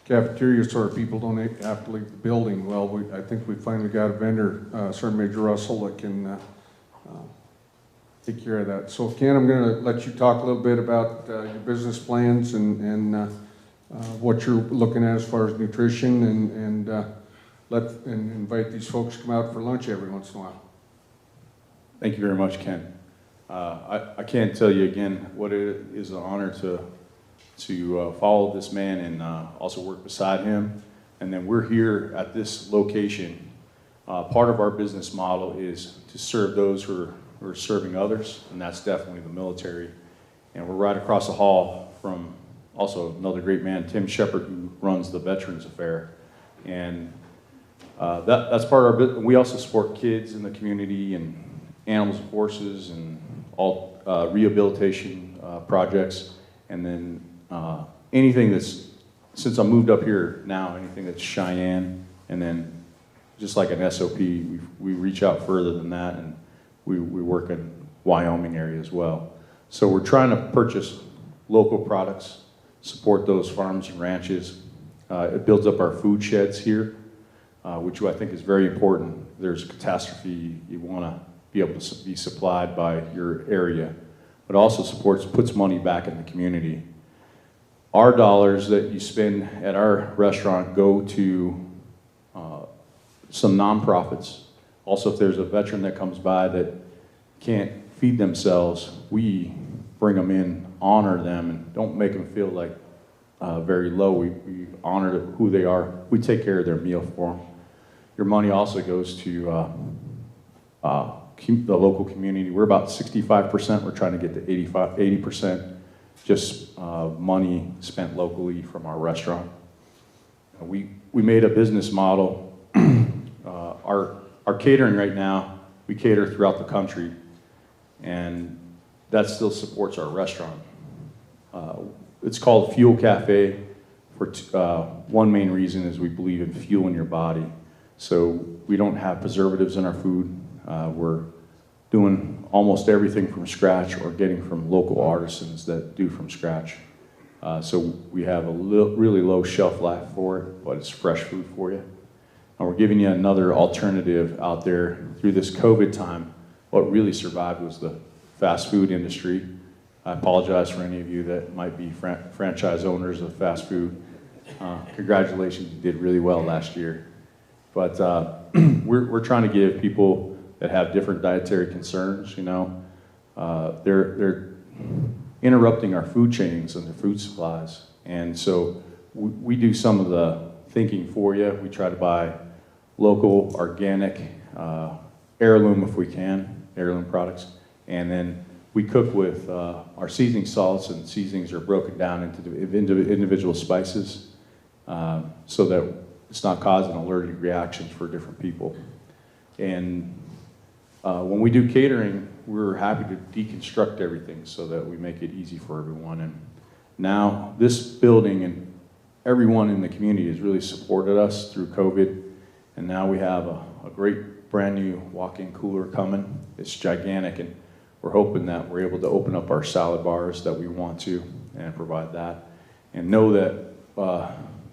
cafeteria so our people don't have to leave the building. Well, I think we finally got a vendor, Sergeant Major Russell, that can take care of that. So Ken, I'm going to let you talk a little bit about your business plans and what you're looking at as far as nutrition, and invite these folks to come out for lunch every once in a while. Thank you very much, Ken. I can't tell you again what it is an honor to follow this man and also work beside him. And then we're here at this location. Part of our business model is to serve those who are serving others, and that's definitely the military. And we're right across the hall from also another great man, Tim Shepard, who runs the Veterans Affair. And that's part of our business. We also support kids in the community and animals and horses and all rehabilitation projects. And then anything that's, since I moved up here now, anything that's Cheyenne, and then just like an SOP, we reach out further than that, and we work in Wyoming area as well. So we're trying to purchase local products, support those farms and ranches. It builds up our food sheds here, which I think is very important. There's a catastrophe, you want to be able to be supplied by your area, but also puts money back in the community. Our dollars that you spend at our restaurant go to some nonprofits. Also, if there's a veteran that comes by that can't feed themselves, we bring them in, honor them, and don't make them feel like very low. We honor who they are. We take care of their meal for them. Your money also goes to the local community. We're about 65%. We're trying to get to 80% just money spent locally from our restaurant. We made a business model. Our catering right now, we cater throughout the country, and that still supports our restaurant. It's called Fuel Cafe for one main reason is we believe in fueling your body. So we don't have preservatives in our food. We're doing almost everything from scratch or getting from local artisans that do from scratch. So we have a really low shelf life for it, but it's fresh food for you. And we're giving you another alternative out there through this COVID time. What really survived was the fast food industry. I apologize for any of you that might be franchise owners of fast food. Congratulations, you did really well last year. But we're trying to give people that have different dietary concerns, you know, they're interrupting our food chains and the food supplies. And so we do some of the thinking for you. We try to buy local, organic, heirloom if we can, heirloom products. And then we cook with our seasoning salts, and seasonings are broken down into individual spices so that it's not causing allergic reactions for different people. And when we do catering, we're happy to deconstruct everything so that we make it easy for everyone. And now this building and everyone in the community has really supported us through COVID. And now we have a great brand new walk-in cooler coming. It's gigantic, and we're hoping that we're able to open up our salad bars that we want to and provide that. And know that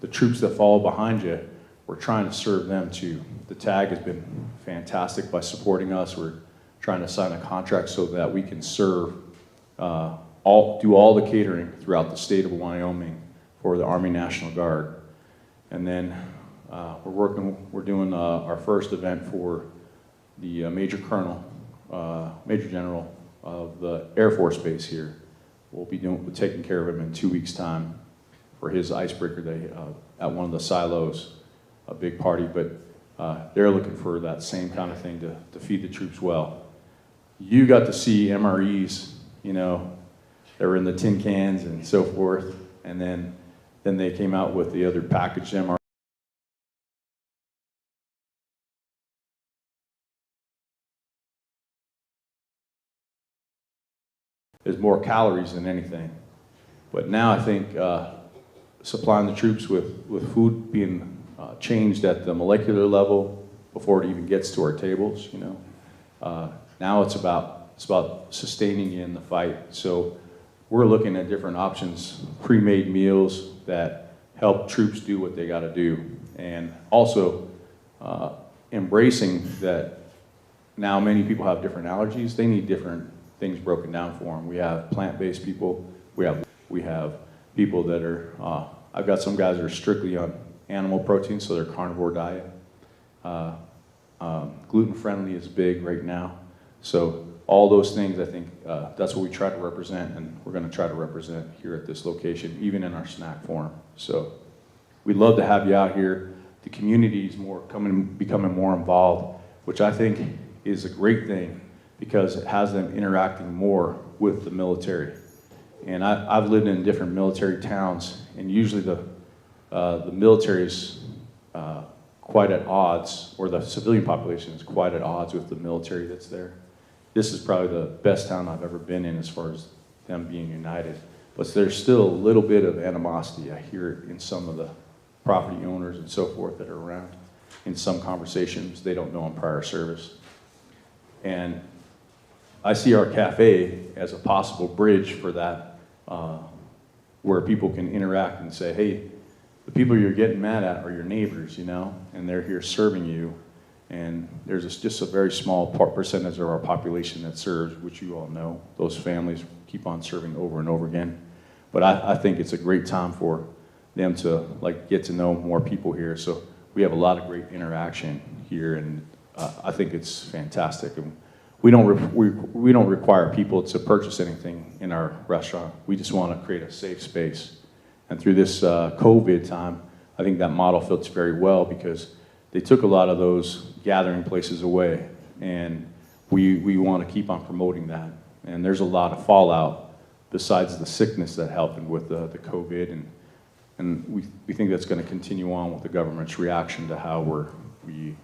the troops that follow behind you, we're trying to serve them too. The TAG has been fantastic by supporting us. We're trying to sign a contract so that we can serve, do all the catering throughout the state of Wyoming for the Army National Guard. And then we're doing our first event for the Major General of the Air Force Base here. We'll be taking care of him in 2 weeks' time for his icebreaker day at one of the silos, a big party. But they're looking for that same kind of thing to feed the troops well. You got to see MREs, you know, that were in the tin cans and so forth, and then they came out with the other packaged MREs. There's more calories than anything. But now I think supplying the troops with food being changed at the molecular level before it even gets to our tables, you know. Now it's about sustaining you in the fight. So we're looking at different options, pre-made meals that help troops do what they gotta do. And also embracing that now many people have different allergies. They need different things broken down for them. We have plant-based people. We have people that are, I've got some guys that are strictly on animal protein, so they're carnivore diet. Gluten-friendly is big right now. So all those things, I think, that's what we try to represent, and we're gonna try to represent here at this location, even in our snack form. So we'd love to have you out here. The community is becoming more involved, which I think is a great thing, because it has them interacting more with the military. And I've lived in different military towns, and usually the military is quite at odds, or the civilian population is quite at odds with the military that's there. This is probably the best town I've ever been in as far as them being united. But there's still a little bit of animosity. I hear it in some of the property owners and so forth that are around. In some conversations, they don't know in prior service. And I see our cafe as a possible bridge for that, where people can interact and say, hey, the people you're getting mad at are your neighbors, you know, and they're here serving you. And there's just a very small percentage of our population that serves, which you all know. Those families keep on serving over and over again. But I think it's a great time for them to get to know more people here. So we have a lot of great interaction here, and I think it's fantastic. And we don't require people to purchase anything in our restaurant. We just want to create a safe space. And through this COVID time, I think that model fits very well, because they took a lot of those gathering places away, and we want to keep on promoting that. And there's a lot of fallout besides the sickness that happened with the COVID, and we think that's going to continue on with the government's reaction to how we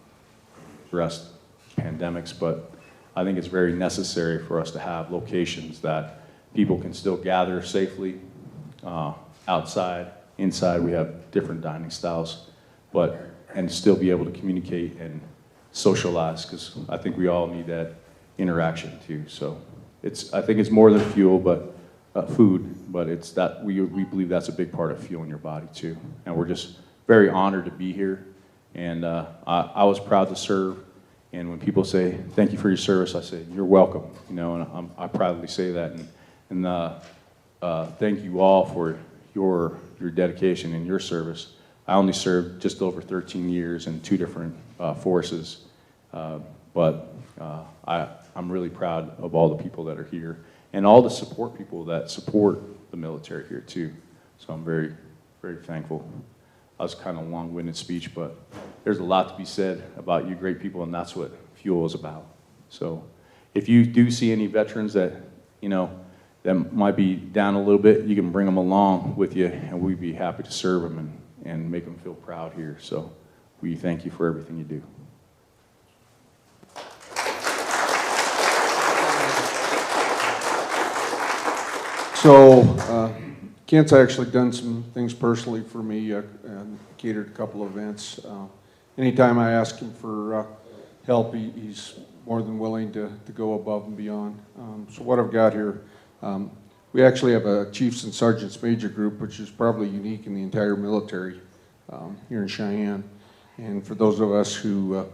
address pandemics. But I think it's very necessary for us to have locations that people can still gather safely, outside, inside. We have different dining styles, and still be able to communicate and socialize, because I think we all need that interaction too. So I think it's more than fuel, but food, but it's that we believe that's a big part of fueling your body too. And we're just very honored to be here, and I was proud to serve. And when people say thank you for your service, I say you're welcome, you know, and I proudly say that. And thank you all for your dedication and your service. I only served just over 13 years in 2 different forces, but I'm really proud of all the people that are here, and all the support people that support the military here too. So I'm very, very thankful. That was kind of a long-winded speech, but there's a lot to be said about you great people, and that's what Fuel is about. So if you do see any veterans that you know, that might be down a little bit, you can bring them along with you, and we'd be happy to serve them and make them feel proud here. So we thank you for everything you do. So, Kent's actually done some things personally for me, and catered a couple of events. Anytime I ask him for help, he's more than willing to go above and beyond. So what I've got here, we actually have a Chiefs and Sergeants Major group, which is probably unique in the entire military here in Cheyenne. And for those of us who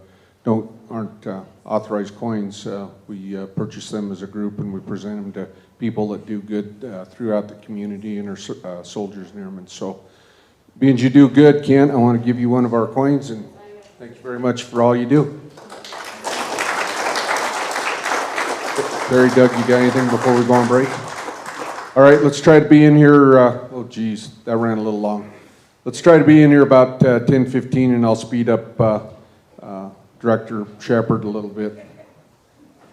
aren't authorized coins, we purchase them as a group and we present them to people that do good throughout the community and our soldiers and airmen. So, being you do good, Kent, I want to give you one of our coins, and thank you very much for all you do. Terry, Doug, you got anything before we go on break? All right, let's try to be in here. Oh, geez, that ran a little long. Let's try to be in here about 10:15, and I'll speed up Director Shepard a little bit.